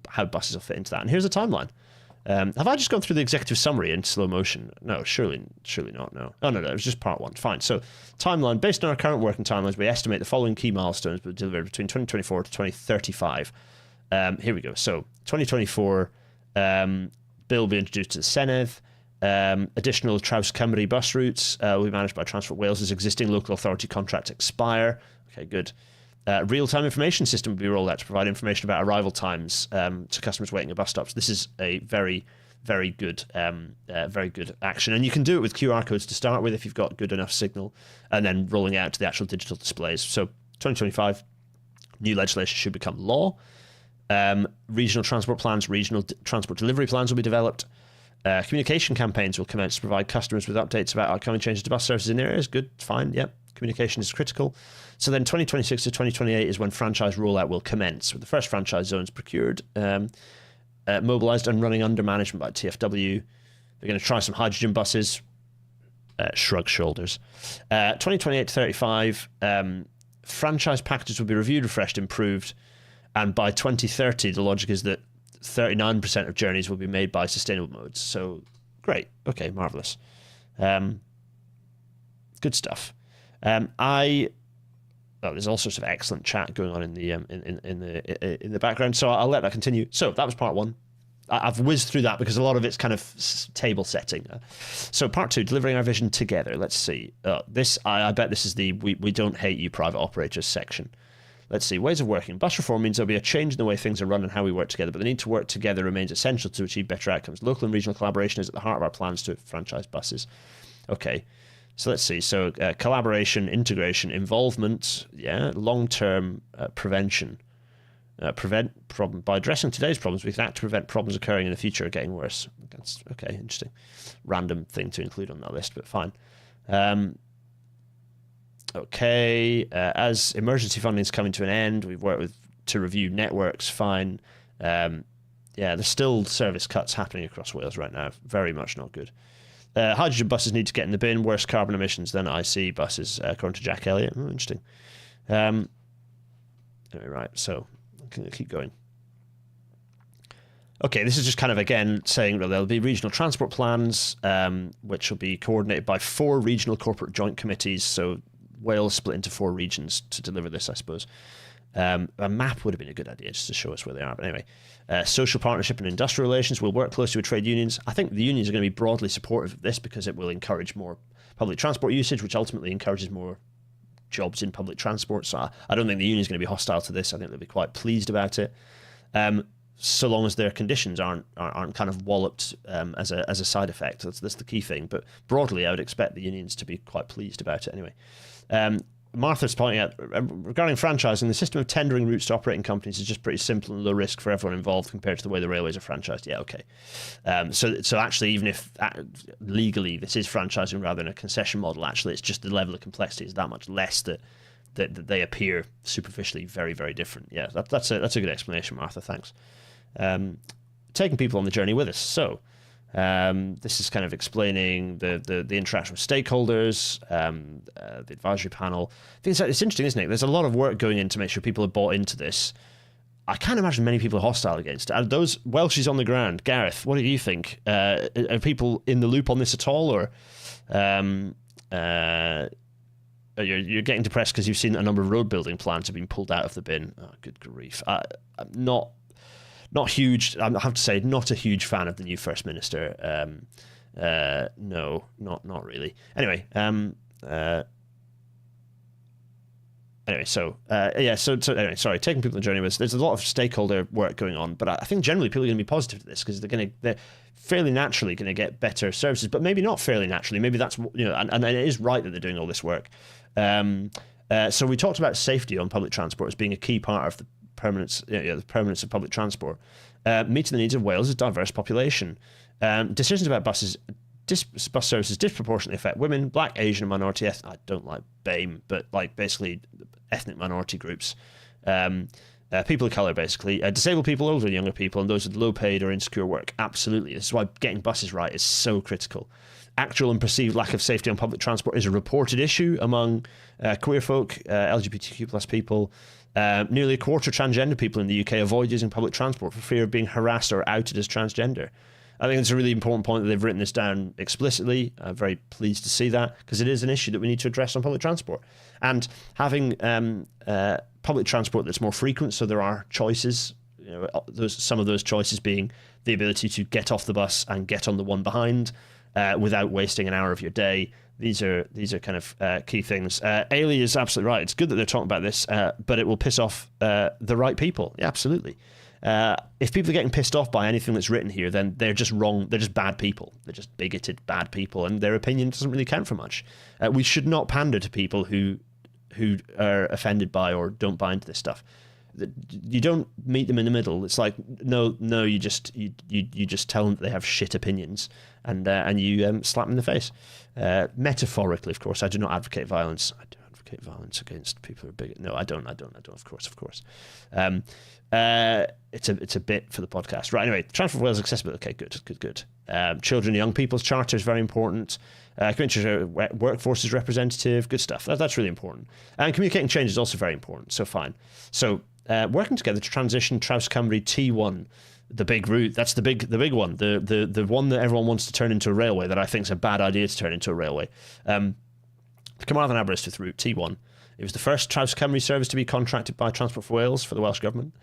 how buses will fit into that. And here's a timeline. Have I just gone through the executive summary in slow motion? No, surely not, no. Oh, no, it was just part 1. Fine. So timeline, based on our current working timelines, we estimate the following key milestones will be delivered between 2024 to 2035. Here we go. So 2024, bill will be introduced to the Senedd. Additional Traws Cymru bus routes will be managed by Transport Wales's existing local authority contracts expire. Okay, good. Real-time information system will be rolled out to provide information about arrival times to customers waiting at bus stops. This is a very, very good action, and you can do it with QR codes to start with if you've got good enough signal, and then rolling out to the actual digital displays. So 2025, new legislation should become law. Regional transport plans, regional transport delivery plans will be developed. Communication campaigns will commence to provide customers with updates about upcoming changes to bus services in areas. Good, fine, yep. Communication is critical. So then 2026 to 2028 is when franchise rollout will commence, with the first franchise zones procured, mobilised and running under management by TfW. They're going to try some hydrogen buses. Shrug shoulders. 2028 to 35, franchise packages will be reviewed, refreshed, improved, and by 2030, the logic is that 39% of journeys will be made by sustainable modes. So, great. Okay, marvellous. Good stuff. There's all sorts of excellent chat going on in the background, so I'll let that continue. So that was part one. I've whizzed through that because a lot of it's kind of table setting. So part two, delivering our vision together. Let's see. I bet this is the we don't hate you private operators section. Let's see. Ways of working. Bus reform means there'll be a change in the way things are run and how we work together, but the need to work together remains essential to achieve better outcomes. Local and regional collaboration is at the heart of our plans to franchise buses. Okay. So let's see. So collaboration, integration, involvement, long-term prevention. Prevent problem by addressing today's problems. We can act to prevent problems occurring in the future or getting worse. That's okay. Interesting, random thing to include on that list, but fine. As emergency funding is coming to an end, we've worked to review networks. Fine. There's still service cuts happening across Wales right now. Very much not good. Hydrogen buses need to get in the bin. Worse carbon emissions than IC buses, according to Jack Elliott. Interesting. Anyway, right. So. Keep going. Okay, this is just kind of, again, saying that there'll be regional transport plans, which will be coordinated by 4 regional corporate joint committees. So Wales split into 4 regions to deliver this, I suppose. A map would have been a good idea just to show us where they are. But anyway, social partnership and industrial relations will work closely with trade unions. I think the unions are going to be broadly supportive of this because it will encourage more public transport usage, which ultimately encourages more jobs in public transport. So I don't think the union is going to be hostile to this. I think they'll be quite pleased about it, so long as their conditions aren't kind of walloped as a side effect. That's the key thing. But broadly, I would expect the unions to be quite pleased about it anyway. Martha's pointing out, regarding franchising, the system of tendering routes to operating companies is just pretty simple and low risk for everyone involved compared to the way the railways are franchised. Yeah, okay. So actually, even if legally this is franchising rather than a concession model, actually it's just the level of complexity is that much less that they appear superficially very, very different. Yeah, that's a good explanation, Martha. Thanks. Taking people on the journey with us. So this is kind of explaining the interaction with stakeholders, the advisory panel. I think it's interesting, isn't it? There's a lot of work going in to make sure people are bought into this. I can't imagine many people are hostile against it. Are those Welshies on the ground? Gareth, what do you think? Are people in the loop on this at all, or you're getting depressed because you've seen a number of road building plans have been pulled out of the bin? Oh, good grief! I'm not huge. I have to say, not a huge fan of the new First Minister. No, not really. Anyway, sorry. Taking people on the journey was. There's a lot of stakeholder work going on, but I think generally people are going to be positive to this because they're fairly naturally going to get better services, but maybe not fairly naturally. Maybe that's and it is right that they're doing all this work. So we talked about safety on public transport as being a key part of the permanence of public transport, meeting the needs of Wales' diverse population. Decisions about bus services disproportionately affect women, black, Asian, and minority. I don't like BAME, but like basically ethnic minority groups, people of colour, basically, disabled people, older and younger people, and those with low paid or insecure work. Absolutely, this is why getting buses right is so critical. Actual and perceived lack of safety on public transport is a reported issue among queer folk, LGBTQ plus people. Nearly a quarter of transgender people in the UK avoid using public transport for fear of being harassed or outed as transgender. I think it's a really important point that they've written this down explicitly. I'm very pleased to see that because it is an issue that we need to address on public transport. And having public transport that's more frequent, so there are choices, some of those choices being the ability to get off the bus and get on the one behind without wasting an hour of your day. These are kind of key things. Ailey is absolutely right. It's good that they're talking about this, but it will piss off the right people. Yeah, absolutely. If people are getting pissed off by anything that's written here, then they're just wrong. They're just bad people. They're just bigoted, bad people, and their opinion doesn't really count for much. We should not pander to people who are offended by or don't buy into this stuff. you don't meet them in the middle. It's like no, you just tell them that they have shit opinions, and you slap them in the face. Metaphorically, of course. I do not advocate violence. I do advocate violence against people who are bigot. No, I don't. Of course. It's a bit for the podcast, right? Anyway, Transport for Wales accessibility. Okay, good. Children and young people's charter is very important. Workforce is representative. Good stuff. That's really important. And communicating change is also very important. So fine. So working together to transition Traws Cymru T1, the big route. That's the big one. The one that everyone wants to turn into a railway. That I think is a bad idea to turn into a railway. The Carmarthen Aberystwyth route T1. It was the first Traws Cymru service to be contracted by Transport for Wales for the Welsh Government.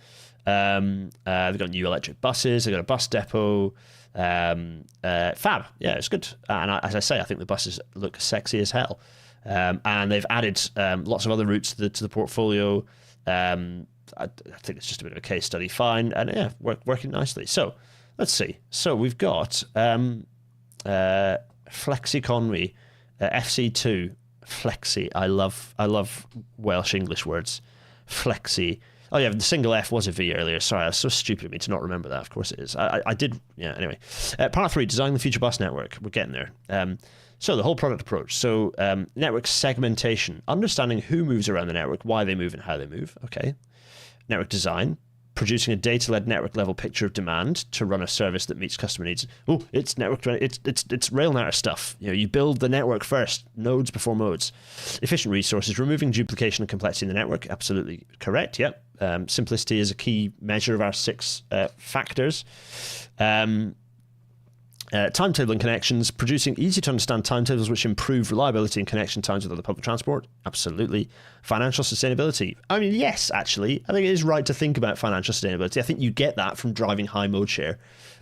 They've got new electric buses. They've got a bus depot. Fab. Yeah, it's good. And as I say, I think the buses look sexy as hell. And they've added lots of other routes to the portfolio. I think it's just a bit of a case study. Fine. And yeah, working nicely. So let's see. So we've got Flexi Conwy, FC2. Flexi. I love Welsh English words. Flexi. Oh yeah, the single F was a V earlier. Sorry, that's so stupid of me to not remember that. Of course it is. I did. Yeah. Anyway, part 3: designing the future bus network. We're getting there. So the whole product approach. So network segmentation, understanding who moves around the network, why they move, and how they move. Okay. Network design, producing a data-led network-level picture of demand to run a service that meets customer needs. Oh, it's network. It's rail natter stuff. You build the network first, nodes before modes. Efficient resources, removing duplication and complexity in the network. Absolutely correct. Yep. Simplicity is a key measure of our 6 factors. Timetable and connections, producing easy to understand timetables which improve reliability and connection times with other public transport. Absolutely. Financial sustainability. I mean, yes, actually, I think it is right to think about financial sustainability. I think you get that from driving high mode share,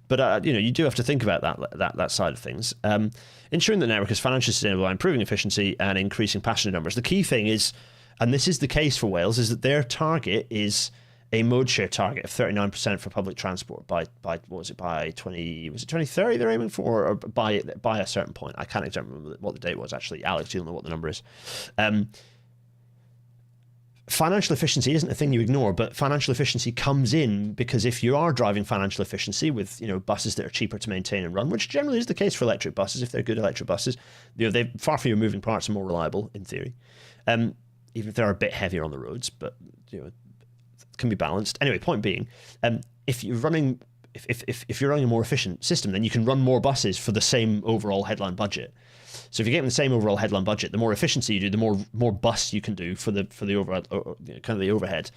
but you do have to think about that side of things. Ensuring the network is financially sustainable by improving efficiency and increasing passenger numbers. The key thing is, and this is the case for Wales, is that their target is a mode share target of 39% for public transport by what was it, by 2030 they're aiming for, or by a certain point. I can't exactly remember what the date was actually. Alex, you'll know what the number is. Financial efficiency isn't a thing you ignore, but financial efficiency comes in because if you are driving financial efficiency with buses that are cheaper to maintain and run, which generally is the case for electric buses, if they're good electric buses, they've far fewer moving parts and more reliable in theory. Even if they're a bit heavier on the roads, but can be balanced. Anyway, point being, if you're running a more efficient system, then you can run more buses for the same overall headline budget. So if you're getting the same overall headline budget, the more efficiency you do, the more bus you can do for the overhead, kind of the overhead,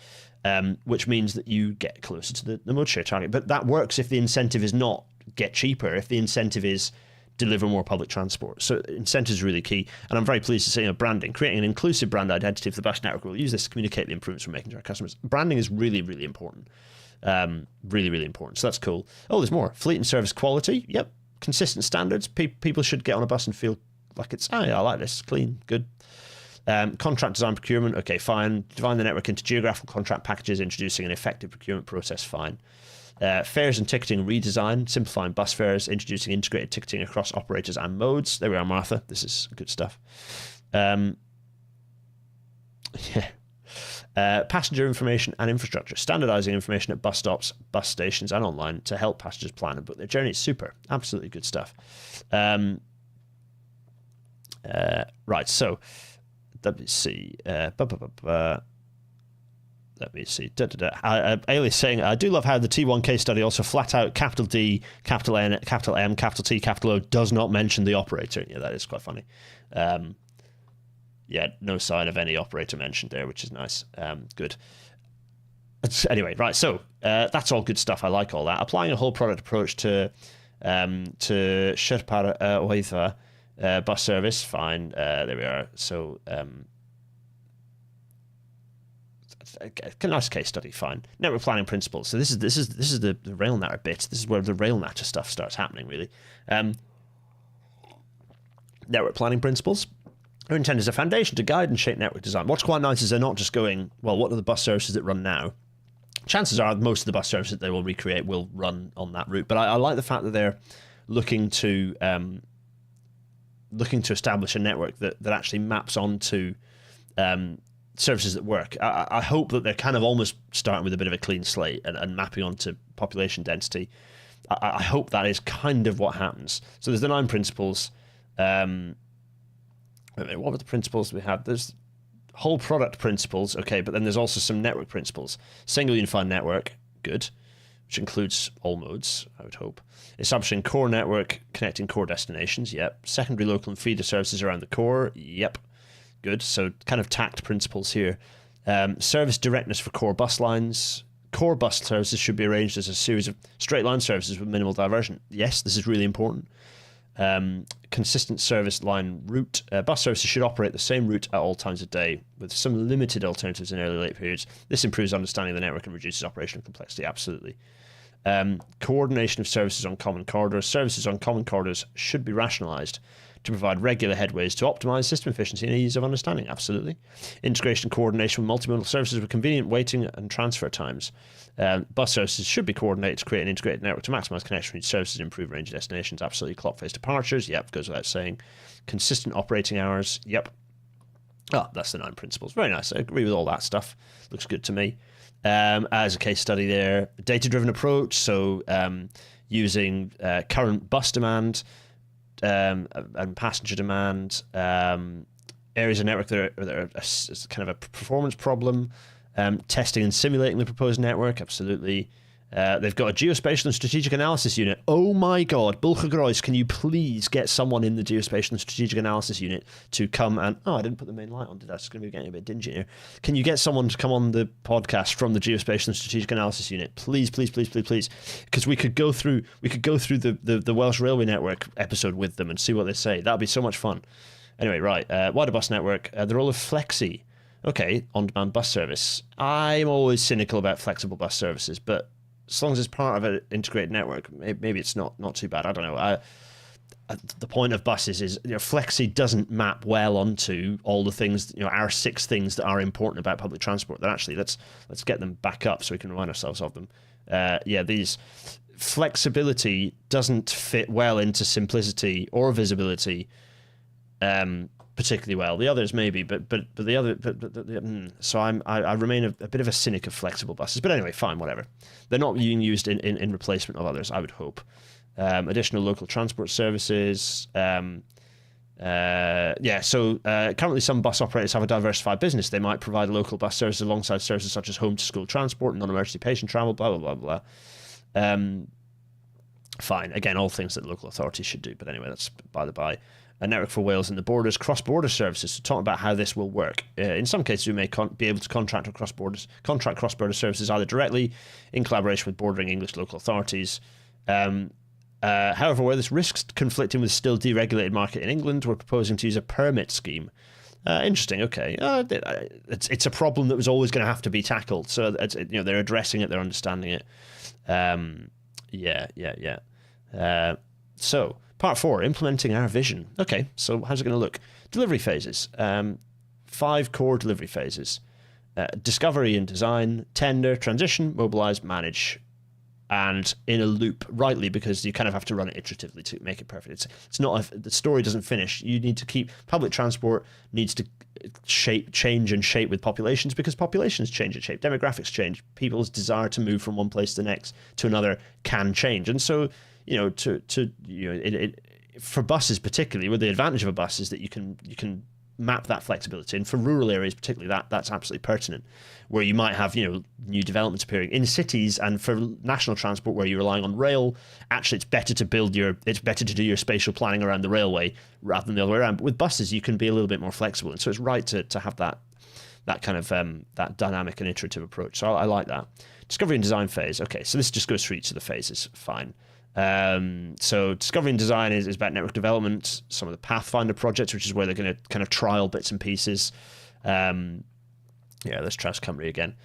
which means that you get closer to the mode share target. But that works if the incentive is not get cheaper, if the incentive is deliver more public transport. So incentive is really key. And I'm very pleased to say, branding, creating an inclusive brand identity for the bus network. We'll use this to communicate the improvements we're making to our customers. Branding is really, really important. Really, really important. So that's cool. Oh, there's more. Fleet and service quality. Yep. Consistent standards. People should get on a bus and feel like it's, I like this. Clean. Good. Contract design procurement. Okay, fine. Divide the network into geographical contract packages, introducing an effective procurement process. Fine. Fares and ticketing redesign, simplifying bus fares, introducing integrated ticketing across operators and modes. There we are, Martha. This is good stuff. Passenger information and infrastructure, standardizing information at bus stops, bus stations, and online to help passengers plan and book their journey. Super. Absolutely good stuff. Right, so let me see. Let me see. Ailey is saying, I do love how the T1 case study also flat out capital D, capital N, capital M, capital T, capital O does not mention the operator. Yeah, that is quite funny. Yeah, no sign of any operator mentioned there, which is nice. Good. Anyway, right, so that's all good stuff. I like all that. Applying a whole product approach to Sherpar Oeitha bus service, fine. There we are. So a nice case study, fine. Network planning principles. So this is the rail natter bit. This is where the rail natter stuff starts happening, really. Network planning principles are intended as a foundation to guide and shape network design. What's quite nice is they're not just going, well, what are the bus services that run now? Chances are most of the bus services that they will recreate will run on that route. But I like the fact that they're looking to establish a network that actually maps onto services that work. I hope that they're kind of almost starting with a bit of a clean slate and mapping onto population density. I hope that is kind of what happens. So there's the 9 principles. What were the principles we have? There's whole product principles, okay, but then there's also some network principles. Single unified network, good, which includes all modes, I would hope. Establishing core network, connecting core destinations, yep. Secondary local and feeder services around the core, yep. Good, so kind of tact principles here. Service directness for core bus lines. Core bus services should be arranged as a series of straight line services with minimal diversion. Yes, this is really important. Consistent service line route. Bus services should operate the same route at all times of day, with some limited alternatives in early late periods. This improves understanding of the network and reduces operational complexity, absolutely. Coordination of services on common corridors. Services on common corridors should be rationalised to provide regular headways to optimize system efficiency and ease of understanding. Absolutely. Integration and coordination with multimodal services with convenient waiting and transfer times. Bus services should be coordinated to create an integrated network to maximize connection between services and improve range of destinations. Absolutely. Clock face departures. Yep, goes without saying. Consistent operating hours. Yep. Oh, that's the 9 principles. Very nice. I agree with all that stuff. Looks good to me. As a case study there, data-driven approach. So using current bus demand, and passenger demand, areas of network that are kind of a performance problem, testing and simulating the proposed network, absolutely. They've got a geospatial and strategic analysis unit. Oh my God, Bulcha Grois, can you please get someone in the geospatial and strategic analysis unit to come and... Oh, I didn't put the main light on, did I? It's going to be getting a bit dingy here. Can you get someone to come on the podcast from the geospatial and strategic analysis unit? Please, please, please, please, please. Because we could go through the Welsh Railway Network episode with them and see what they say. That would be so much fun. Anyway, right. Wider bus network. The role of Flexi. Okay, on-demand bus service. I'm always cynical about flexible bus services, but as long as it's part of an integrated network, maybe it's not too bad. I don't know. The point of buses is, Flexi doesn't map well onto all the things, our 6 things that are important about public transport. That actually, let's get them back up so we can remind ourselves of them. These flexibility doesn't fit well into simplicity or visibility particularly well. The others maybe, but the other, so I remain a bit of a cynic of flexible buses. But anyway, fine, whatever. They're not being used in replacement of others, I would hope. Additional local transport services. So currently some bus operators have a diversified business. They might provide local bus services alongside services such as home to school transport, non-emergency patient travel, blah, blah, blah, blah. Fine. Again, all things that local authorities should do. But anyway, that's by the by. A network for Wales and the borders, cross-border services. So talk about how this will work. In some cases, we may be able to contract cross-border services either directly in collaboration with bordering English local authorities. However, where this risks conflicting with still deregulated market in England, we're proposing to use a permit scheme. Interesting. Okay, it's a problem that was always going to have to be tackled. So they're addressing it, they're understanding it. So part 4, implementing our vision. Okay, so how's it going to look? Delivery phases. 5 core delivery phases. Discovery and design, tender, transition, mobilize, manage. And in a loop, rightly, because you kind of have to run it iteratively to make it perfect. It's not the story doesn't finish. You need to keep public transport needs to change and shape with populations, because populations change and shape, demographics change, people's desire to move from one place to the next to another can change, and so for buses particularly, with the advantage of a bus is that you can map that flexibility, and for rural areas particularly that's absolutely pertinent, where you might have new developments appearing in cities, and for national transport where you're relying on rail, actually it's better to do your spatial planning around the railway rather than the other way around. But with buses you can be a little bit more flexible, and so it's right to have that kind of that dynamic and iterative approach. So I like that. Discovery and design phase. Okay, so this just goes through each of the phases. Fine. So discovery and design is about network development, some of the Pathfinder projects, which is where they're going to kind of trial bits and pieces. Let's Trust Company again.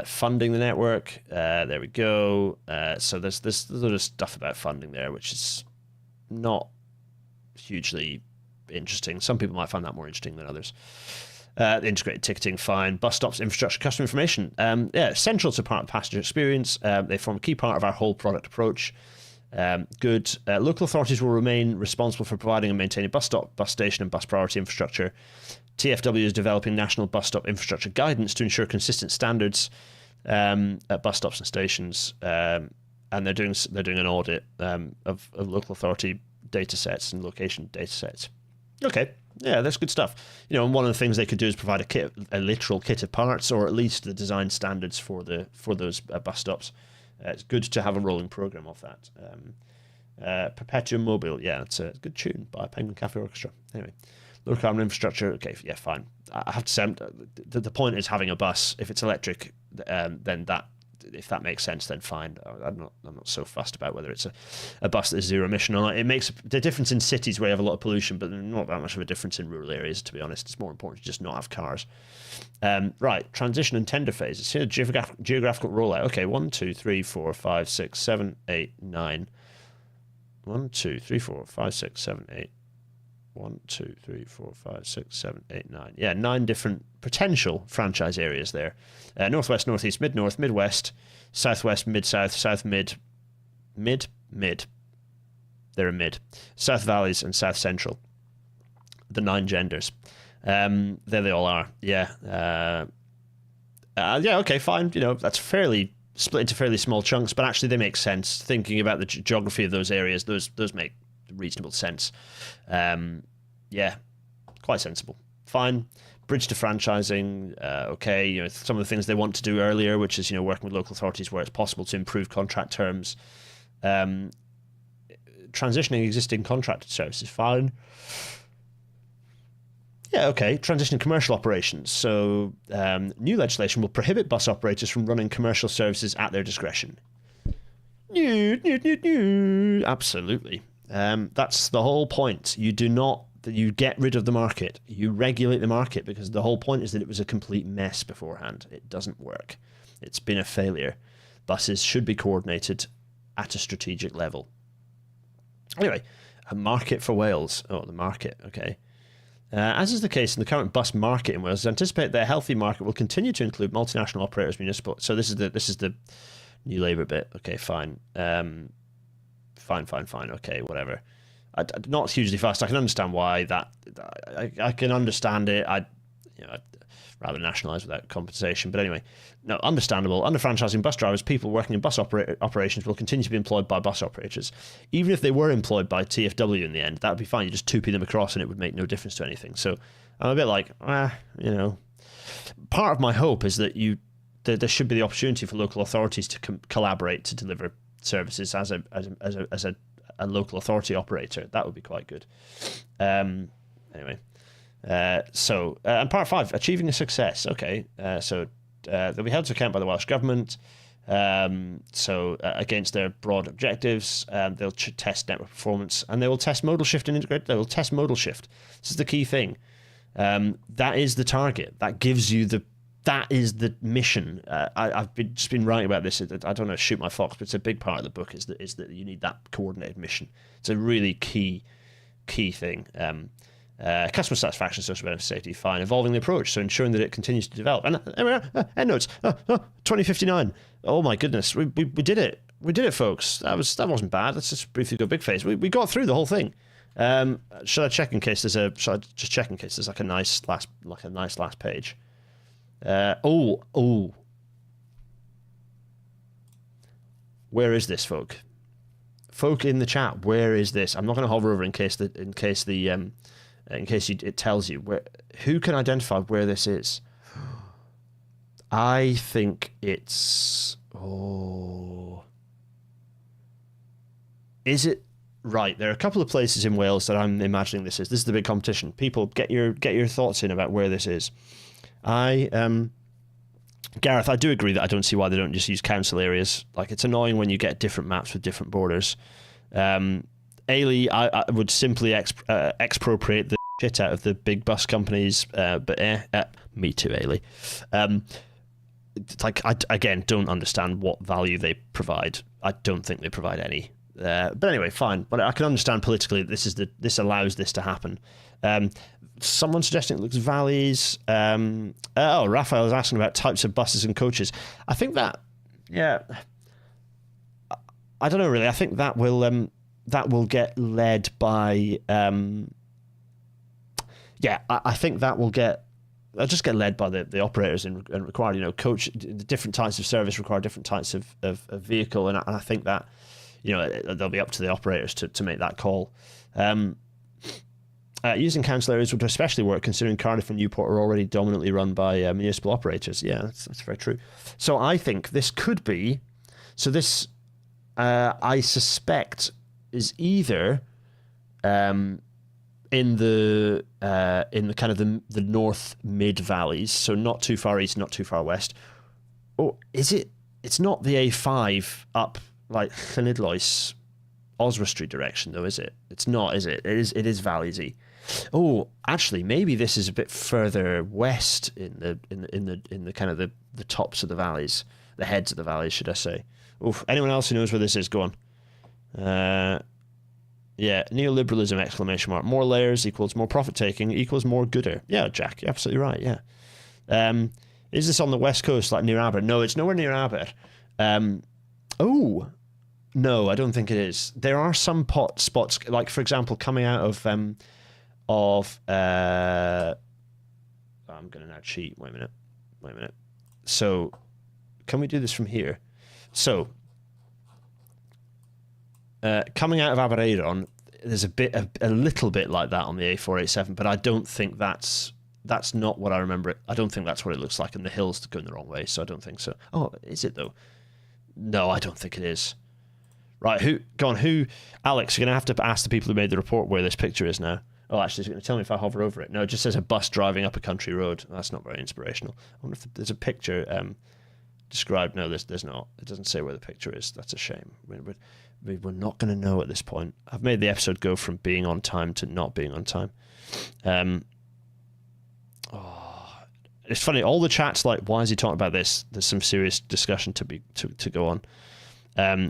Funding the network. There we go. So there's a lot of stuff about funding there, which is not hugely interesting. Some people might find that more interesting than others. Integrated ticketing, fine. Bus stops, infrastructure, customer information. Central to part of passenger experience. They form a key part of our whole product approach. Good. Local authorities will remain responsible for providing and maintaining bus stop, bus station, and bus priority infrastructure. TfW is developing national bus stop infrastructure guidance to ensure consistent standards at bus stops and stations, and they're doing an audit of local authority data sets and location data sets. Okay, yeah, that's good stuff. And one of the things they could do is provide a literal kit of parts, or at least the design standards for those bus stops. It's good to have a rolling program of that. Perpetuum Mobile, yeah, it's a good tune by Penguin Cafe Orchestra. Anyway, low carbon infrastructure, okay, yeah, fine. I have to say, the point is having a bus. If it's electric, then if that makes sense, then fine. I'm not so fussed about whether it's a bus that is zero emission or not. It makes the difference in cities where you have a lot of pollution, but not that much of a difference in rural areas, to be honest. It's more important to just not have cars. Right, transition and tender phases. Here, geographical rollout. Okay, 1, 2, 3, 4, 5, 6, 7, 8, 9. 1, 2, 3, 4, 5, 6, 7, 8. 1, 2, 3, 4, 5, 6, 7, 8, 9. Yeah, 9 different potential franchise areas there. Northwest, northeast, mid-north, midwest, southwest, mid-south, south-mid, mid. They're a mid. South valleys and south central. The 9 genders. There they all are. Yeah. Yeah, okay, fine. That's fairly split into fairly small chunks, but actually they make sense. Thinking about the geography of those areas, those make reasonable sense. Yeah, quite sensible. Fine. Bridge to franchising, okay. Some of the things they want to do earlier, which is working with local authorities where it's possible to improve contract terms. Transitioning existing contracted services, fine. Yeah, okay. Transitioning commercial operations. So new legislation will prohibit bus operators from running commercial services at their discretion. Absolutely. That's the whole point. You get rid of the market. You regulate the market, because the whole point is that it was a complete mess beforehand. It doesn't work. It's been a failure. Buses should be coordinated at a strategic level. Anyway, a market for Wales. Oh, the market. Okay. As is the case in the current bus market in Wales, I anticipate that a healthy market will continue to include multinational operators, municipal. So this is the New Labour bit. Okay, fine. Fine. Okay, whatever. I'm not hugely fast. I can understand why that. I can understand it. I'd rather nationalise without compensation. But anyway, no, understandable. Under franchising bus drivers, people working in bus operations will continue to be employed by bus operators. Even if they were employed by TfW in the end, that would be fine. You just 2p them across and it would make no difference to anything. So I'm a bit like, part of my hope is that there should be the opportunity for local authorities to collaborate to deliver services as a local authority operator. That would be quite good. Anyway. And part 5, achieving a success. Okay, so they'll be held to account by the Welsh Government. Against their broad objectives, they'll test network performance, and they will test modal shift and integrate. They will test modal shift. This is the key thing. That is the target. That gives you that is the mission. I've just been writing about this. I don't know, shoot my fox, but it's a big part of the book is that you need that coordinated mission. It's a really key thing. Customer satisfaction, social benefit, safety, fine. Evolving the approach, so ensuring that it continues to develop. And endnotes, 2059. Oh my goodness, we did it. We did it, folks. That wasn't bad. Let's just briefly go big face. We got through the whole thing. Should I check in case there's like a nice last page? Where is this, folk? Folk in the chat, where is this? I'm not going to hover over in case it tells you where. Who can identify where this is? I think it's. Is it right? There are a couple of places in Wales that I'm imagining this is. This is the big competition. People, get your thoughts in about where this is. Gareth, I do agree that I don't see why they don't just use council areas. Like, it's annoying when you get different maps with different borders. Ailey, I would simply expropriate the shit out of the big bus companies, me too, Ailey. I again don't understand what value they provide. I don't think they provide any. But anyway, fine. But I can understand politically this allows this to happen. Someone suggesting it looks valleys. Raphael is asking about types of buses and coaches. I think that, I don't know really. I think that will get led by yeah, I think that will just get led by the operators and required, coach, the different types of service require different types of vehicle, and I think that, they'll be up to the operators to make that call. Using council areas would especially work considering Cardiff and Newport are already dominantly run by municipal operators. Yeah, that's very true. So I think this could be, I suspect is either in the kind of the north mid valleys, so not too far east, not too far west. Or is it? It's not the A5 up like Llanidloes, Oswestry direction though, is it? It's not, is it? It is valleysy. Oh, actually, maybe this is a bit further west in the kind of the tops of the valleys, the heads of the valleys, should I say? Oof. Anyone else who knows where this is? Go on. Yeah, neoliberalism, exclamation mark. More layers equals more profit taking equals more gooder. Yeah, Jack, you're absolutely right. Yeah. Is this on the west coast, like near Aber? No, it's nowhere near Aber. Oh, no, I don't think it is. There are some spots, like for example, coming out of I'm gonna now cheat. Wait a minute. So, can we do this from here? So, coming out of Aberaeron, there's a little bit like that on the A487, but I don't think that's not what I remember it. I don't think that's what it looks like, and the hills going the wrong way, so I don't think so. Oh, is it though? No, I don't think it is. Right, Alex, you're going to have to ask the people who made the report where this picture is now. Oh, actually, it's going to tell me if I hover over it. No, it just says a bus driving up a country road. That's not very inspirational. I wonder if there's a picture described. No, there's not. It doesn't say where the picture is. That's a shame. We're not going to know at this point. I've made the episode go from being on time to not being on time. It's funny. All the chats like, why is he talking about this? There's some serious discussion to go on. Yeah.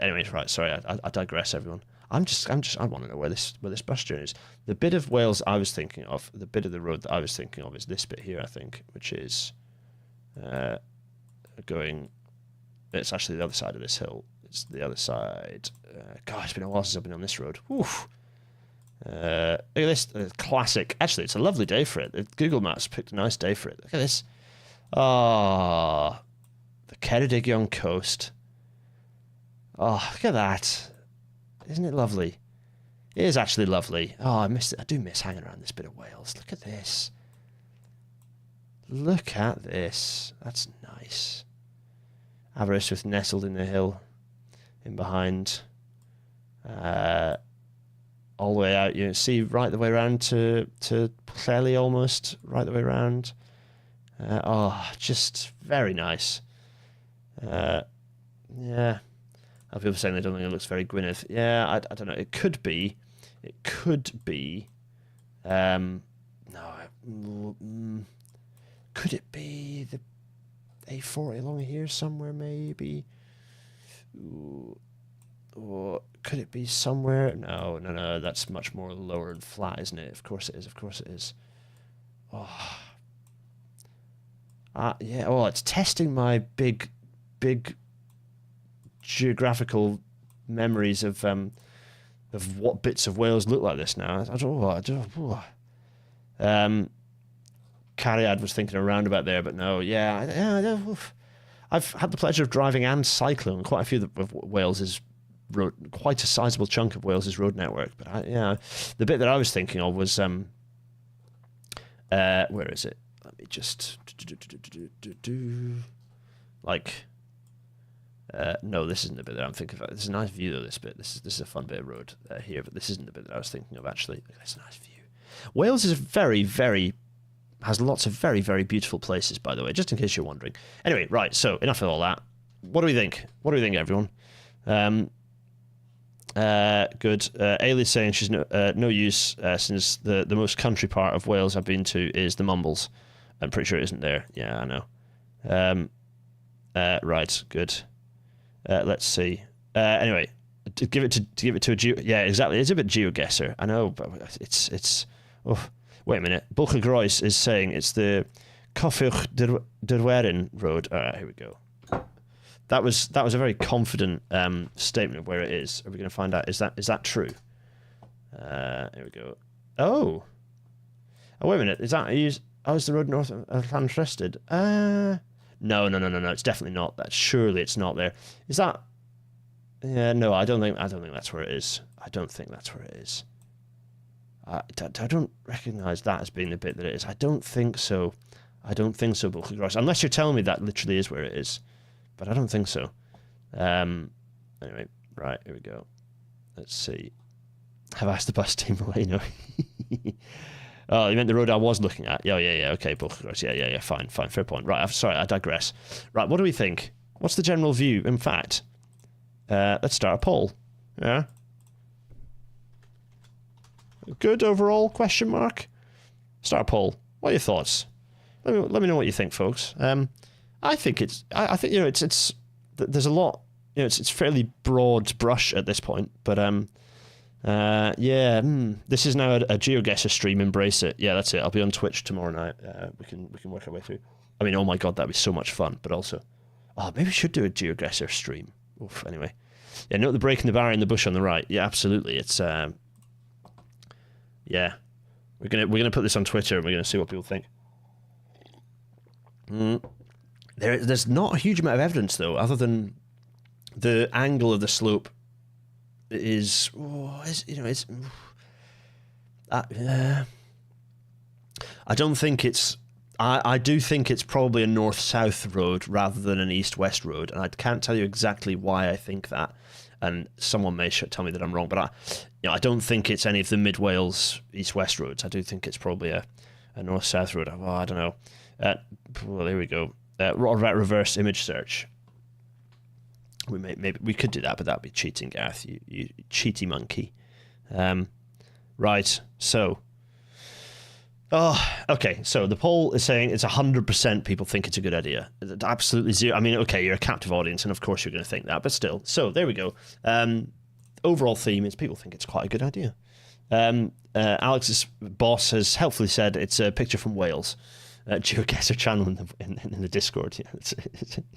Anyways, right. Sorry, I digress, everyone. I want to know where this bus journey is. The bit of Wales I was thinking of, the bit of the road that I was thinking of is this bit here, I think, which is going. It's actually the other side of this hill. It's the other side. God, it's been a while since I've been on this road. Oof. Look at this classic. Actually, it's a lovely day for it. Google Maps picked a nice day for it. Look at this. The Ceredigion coast. Oh, look at that. Isn't it lovely? It is actually lovely. Oh, I miss it. I do miss hanging around this bit of Wales. Look at this. Look at this. That's nice. Aberystwyth nestled in the hill in behind. All the way out. You see right the way around to Clelly almost. Right the way around. Just very nice. Yeah. People saying they don't think it looks very Gwynedd. Yeah, I don't know. It could be. No. Could it be the A40 along here somewhere, maybe? Or could it be somewhere? No. That's much more lower and flat, isn't it? Of course it is. Yeah. Oh, it's testing my big geographical memories of what bits of Wales look like this now. Cariad was thinking a roundabout there, but no. Yeah. I've had the pleasure of driving and cycling on quite a few of Wales's road, quite a sizable chunk of Wales's road network. But the bit that I was thinking of was where is it? Let me just no, this isn't the bit that I'm thinking of. This is a nice view though. This bit. This is a fun bit of road here, but this isn't the bit that I was thinking of actually. It's a nice view. Wales is has lots of very, very beautiful places, by the way, just in case you're wondering. Anyway, right, so enough of all that. What do we think? Everyone? Good. Ailey's saying she's no use since the most country part of Wales I've been to is the Mumbles. I'm pretty sure it isn't there. Yeah, I know. Right, good. Let's see. Anyway, to give it to a yeah, exactly. It's a bit GeoGuessr. I know, but it's. Oh, wait a minute. Bulgagrois is saying it's the Cofiwch Derwerin Road. All right, here we go. That was a very confident statement of where it is. Are we going to find out? Is that true? Here we go. Oh, Oh, wait a minute. Is the road north of Llantrysted? No. It's definitely not that. Surely it's not there. Is that? Yeah, no. I don't think that's where it is. I don't think that's where it is. I don't recognise that as being the bit that it is. I don't think so. Buckley Cross. Unless you're telling me that literally is where it is, but I don't think so. Anyway, right, here we go. Let's see. Have asked the bus team away. No. Oh, you meant the road I was looking at? Yeah. Okay, Buckley Cross. Yeah. Fine. Fair point. Right. I'm sorry. I digress. Right. What do we think? What's the general view? In fact, let's start a poll. Yeah. Good overall? Question mark. Start a poll. What are your thoughts? Let me know what you think, folks. I think it's. I think it's. There's a lot. It's fairly broad brush at this point, but this is now a GeoGuessr stream. Embrace it. Yeah, that's it. I'll be on Twitch tomorrow night. We can work our way through. I mean, oh my god, that'd be so much fun. But also, maybe we should do a GeoGuessr stream. Oof. Anyway, yeah. Note the break in the barrier in the bush on the right. Yeah, absolutely. It's yeah. We're gonna put this on Twitter and we're gonna see what people think. There's not a huge amount of evidence though, other than the angle of the slope is I don't think it's. I do think it's probably a north-south road rather than an east-west road, and I can't tell you exactly why I think that. And someone may tell me that I'm wrong, but I don't think it's any of the Mid-Wales east-west roads. I do think it's probably a north-south road. Well, I don't know. Well, there we go. What about reverse image search? Maybe we could do that, but that'd be cheating, Gareth. You cheaty monkey. Right. So. Okay. So the poll is saying it's 100% people think it's a good idea. Absolutely zero. I mean, okay, you're a captive audience, and of course you're going to think that, but still. So there we go. Overall theme is people think it's quite a good idea. Alex's boss has helpfully said it's a picture from Wales. GeoGuessr channel in the Discord.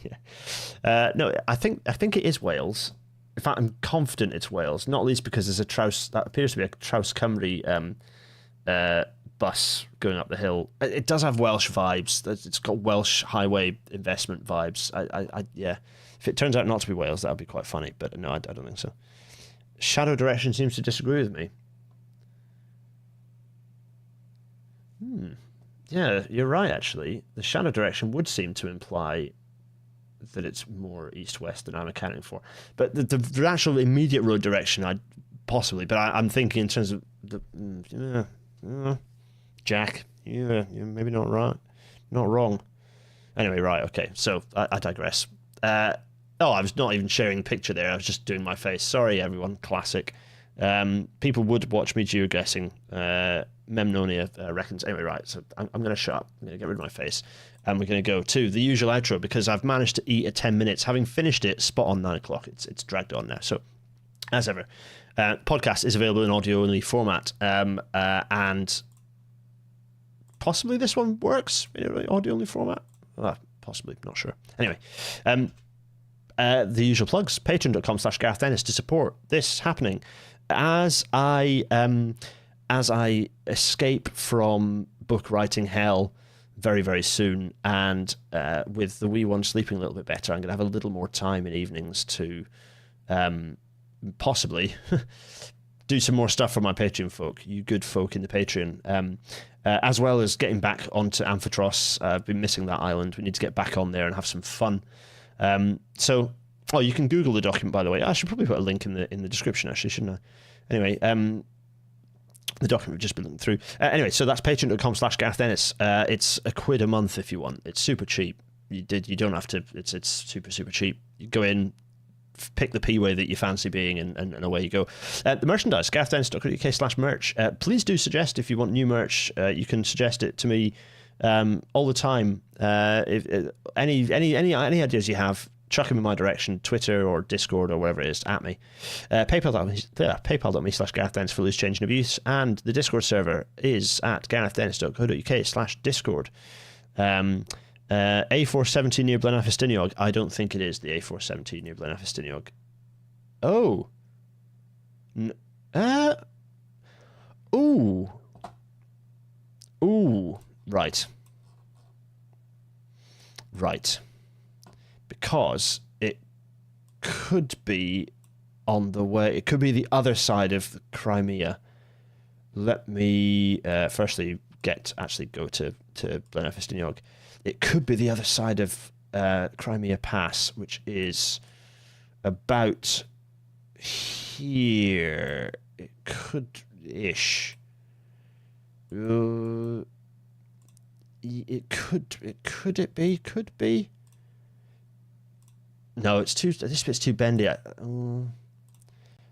Yeah. No, I think it is Wales. In fact, I'm confident it's Wales. Not least because there's a Traws that appears to be a Traws Cymru bus going up the hill. It does have Welsh vibes. It's got Welsh highway investment vibes. Yeah. If it turns out not to be Wales, that would be quite funny. But no, I don't think so. Shadow Direction seems to disagree with me. Yeah, you're right, actually. The shadow direction would seem to imply that it's more east-west than I'm accounting for. But the actual immediate road direction, possibly. But I'm thinking in terms of the... Jack, you're maybe not right. Not wrong. Anyway, right, okay. So, I digress. I was not even sharing the picture there. I was just doing my face. Sorry, everyone. Classic. People would watch me geoguessing. Memnonia reckons. Anyway, right, so I'm going to shut up. I'm going to get rid of my face. And we're going to go to the usual outro because I've managed to eat at 10 minutes. Having finished it, spot on 9 o'clock. It's dragged on now. So, as ever, podcast is available in audio-only format. And possibly this one works in audio-only format. Possibly, not sure. Anyway, the usual plugs. Patreon.com/Gareth Dennis to support this happening. As I escape from book writing hell very, very soon, and with the wee one sleeping a little bit better, I'm going to have a little more time in evenings to possibly do some more stuff for my Patreon folk, you good folk in the Patreon, as well as getting back onto Amphitros. I've been missing that island. We need to get back on there and have some fun. You can Google the document, by the way. I should probably put a link in the description, actually, shouldn't I? Anyway, the document we've just been looking through. Anyway, so that's patreon.com/Gareth Dennis. It's £1 a month if you want. It's super cheap. You don't have to. It's super, super cheap. You go in, pick the P-way that you fancy being, and away you go. The merchandise, garethdennis.co.uk/merch. Please do suggest if you want new merch. You can suggest it to me all the time. If any ideas you have, chuck them in my direction, Twitter or Discord or whatever it is, at me. PayPal.me/Gareth Dennis for loose change and abuse, and the Discord server is at garethdennis.co.uk/Discord. A470 near Blenafestiniog. I don't think it is the A470 near Blenafestiniog. Oh. Ooh, right. Right. Because it could be on the way. It could be the other side of Crimea. Let me firstly go to Blaenau-Festiniog. It could be the other side of Crimea Pass, which is about here. It could ish. It could be. No, it's too. This bit's too bendy.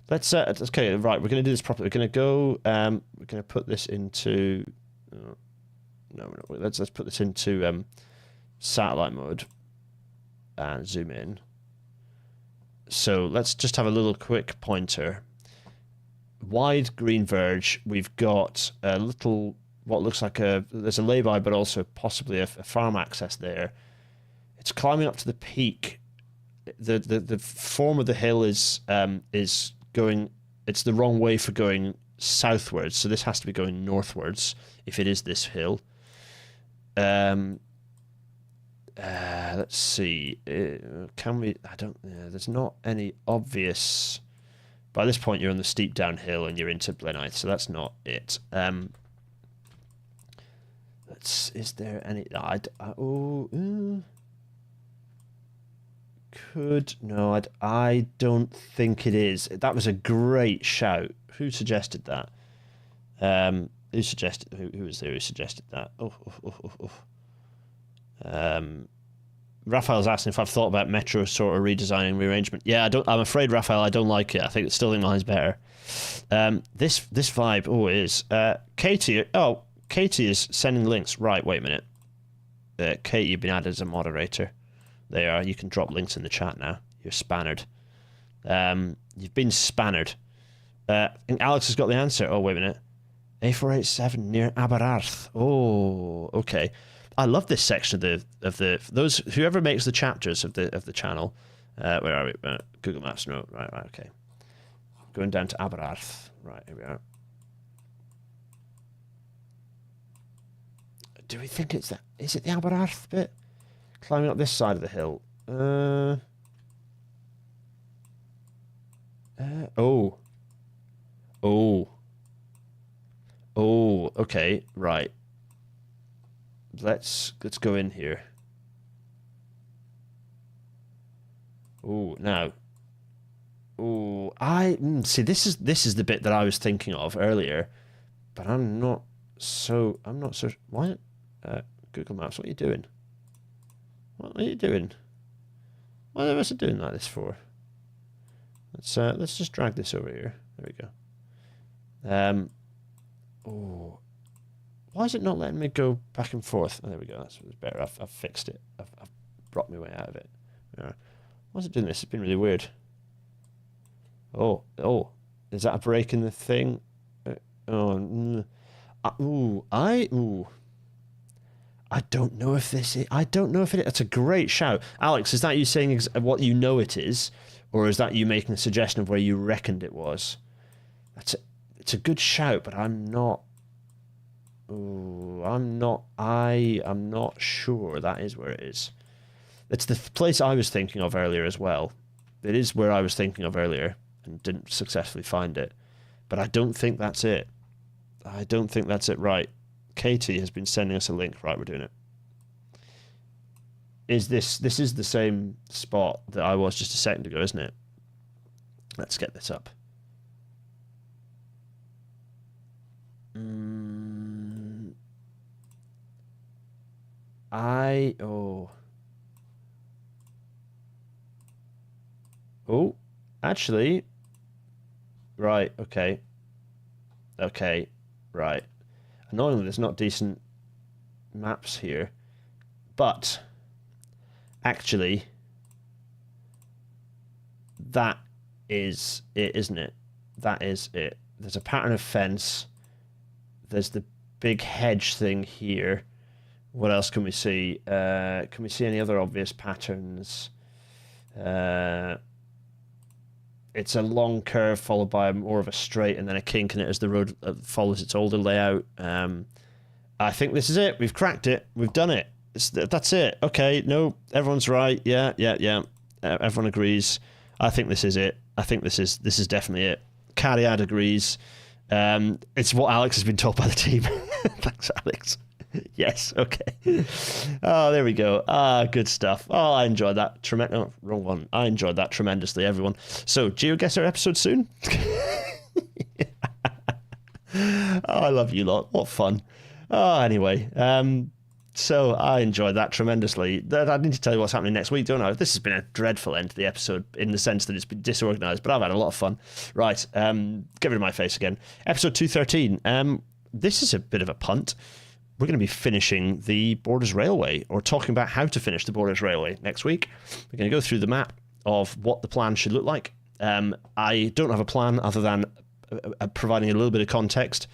Let's okay, right. We're gonna do this properly. We're gonna go. We're gonna put this into. No. Let's put this into satellite mode and zoom in. So let's just have a little quick pointer. Wide green verge. We've got a little, what looks like there's a lay-by, but also possibly a farm access there. It's climbing up to the peak. The form of the hill is going. It's the wrong way for going southwards. So this has to be going northwards if it is this hill. Let's see. Can we? I don't. There's not any obvious. By this point, you're on the steep downhill and you're into Blaenau, so that's not it. Is there any? I don't think it is. That was a great shout. Who suggested that? Who suggested? Who was there? Who suggested that? Raphael's asking if I've thought about Metro sort of redesigning, rearrangement. Yeah, I'm afraid, Raphael, I don't like it. I think still think mine's better. This vibe. Oh, it is. Katie. Oh, Katie is sending links. Right. Wait a minute. Katie, you've been added as a moderator. There you are. You can drop links in the chat now. You're spannered. You've been spannered. And Alex has got the answer. Oh, wait a minute. A487 near Aberarth. Oh, okay. I love this section of the those whoever makes the chapters of the channel. Where are we? Google Maps. No, right, okay. Going down to Aberarth. Right, here we are. Do we think it's that? Is it the Aberarth bit? Climbing up this side of the hill. Okay, right. Let's go in here. Now. I see. This is the bit that I was thinking of earlier, but I'm not so. Why? Google Maps. What are you doing? What are you doing? What am I doing like this for? Let's just drag this over here. There we go. Why is it not letting me go back and forth? Oh, there we go. That's better. I've fixed it. I've brought my way out of it. Yeah. Why is it doing this? It's been really weird. Oh, is that a break in the thing? I don't know if this is. I don't know if it is. That's a great shout. Alex, is that you saying what you know it is? Or is that you making a suggestion of where you reckoned it was? It's a good shout, but I'm not. I'm not sure that is where it is. It's the place I was thinking of earlier as well. It is where I was thinking of earlier and didn't successfully find it. But I don't think that's it. Right. Katie has been sending us a link. Right, we're doing it. This is the same spot that I was just a second ago, isn't it? Let's get this up. Actually, right, okay, right. Annoyingly, there's not decent maps here, but actually, that is it, isn't it? That is it. There's a pattern of fence. There's the big hedge thing here. What else can we see? Can we see any other obvious patterns? It's a long curve followed by more of a straight and then a kink in it as the road follows its older layout. I think this is it. We've cracked it. We've done it. That's it. Okay, no, everyone's right. Yeah. Everyone agrees. I think this is it. I think this is definitely it. Cariad agrees. It's what Alex has been told by the team. Thanks, Alex. Yes, okay. Oh, there we go. Good stuff. Oh, I enjoyed that. Oh, wrong one. I enjoyed that tremendously, everyone. So, GeoGuessr episode soon? Oh, I love you lot. What fun. Oh, anyway. So I enjoyed that tremendously. I need to tell you what's happening next week, don't I? This has been a dreadful end to the episode in the sense that it's been disorganised, but I've had a lot of fun. Right, get rid of my face again. Episode 213. This is a bit of a punt. We're going to be finishing the Borders Railway, or talking about how to finish the Borders Railway next week. We're going to go through the map of what the plan should look like. I don't have a plan other than providing a little bit of context,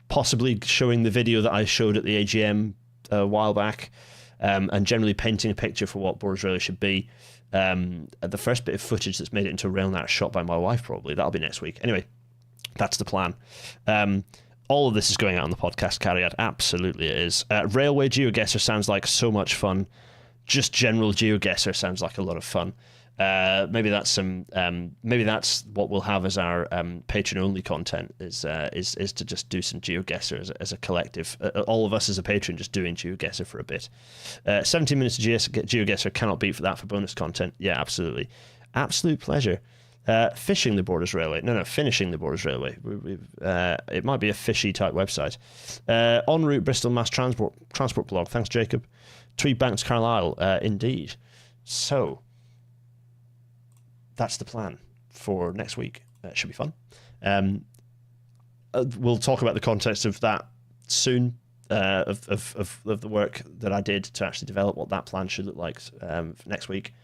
possibly showing the video that I showed at the AGM a while back, and generally painting a picture for what Borders Railway should be. The first bit of footage that's made it into a RailNat shot by my wife, probably. That'll be next week. Anyway, that's the plan. All of this is going out on the podcast, Cariad. Absolutely it is. Railway GeoGuessr sounds like so much fun. Just general GeoGuessr sounds like a lot of fun. Maybe that's what we'll have as our patron only content is to just do some GeoGuessr as a collective. All of us as a patron just doing GeoGuessr for a bit. 17 minutes of GeoGuessr cannot beat for that for bonus content. Yeah, absolutely. Absolute pleasure. Fishing the Borders Railway. No, finishing the Borders Railway. It might be a fishy type website. En route Bristol Mass Transport blog. Thanks, Jacob. Tweed Bank to Carlisle. Indeed. So that's the plan for next week. It should be fun. We'll talk about the context of that soon. Of the work that I did to actually develop what that plan should look like for next week.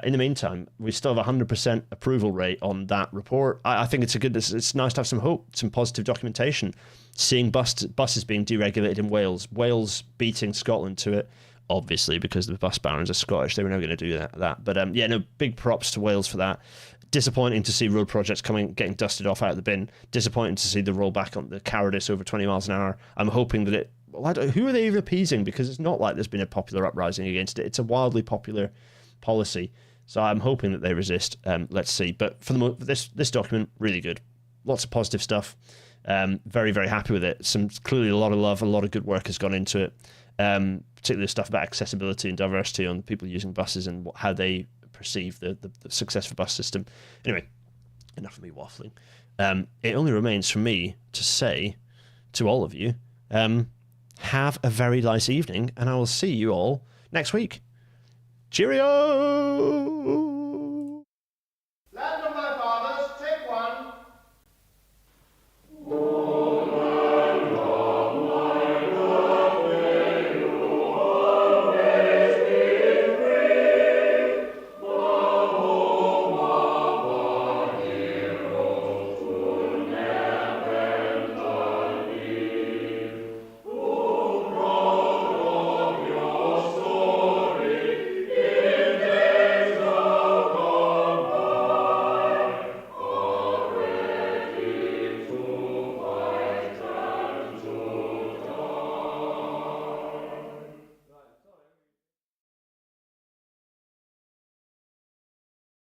In the meantime, we still have 100% approval rate on that report. I think it's nice to have some hope, some positive documentation. Seeing buses being deregulated in Wales beating Scotland to it, obviously because the bus barons are Scottish, they were never going to do that. But big props to Wales for that. Disappointing to see road projects getting dusted off out of the bin. Disappointing to see the rollback on the cowardice over 20 miles an hour. I'm hoping that who are they even appeasing? Because it's not like there's been a popular uprising against it. It's a wildly popular policy. So I'm hoping that they resist. Let's see. But for this document, really good. Lots of positive stuff. Very, very happy with it. Clearly a lot of love, a lot of good work has gone into it. Particularly stuff about accessibility and diversity on people using buses and how they perceive the success of the bus system. Anyway, enough of me waffling. It only remains for me to say to all of you, have a very nice evening, and I will see you all next week. Cheerio!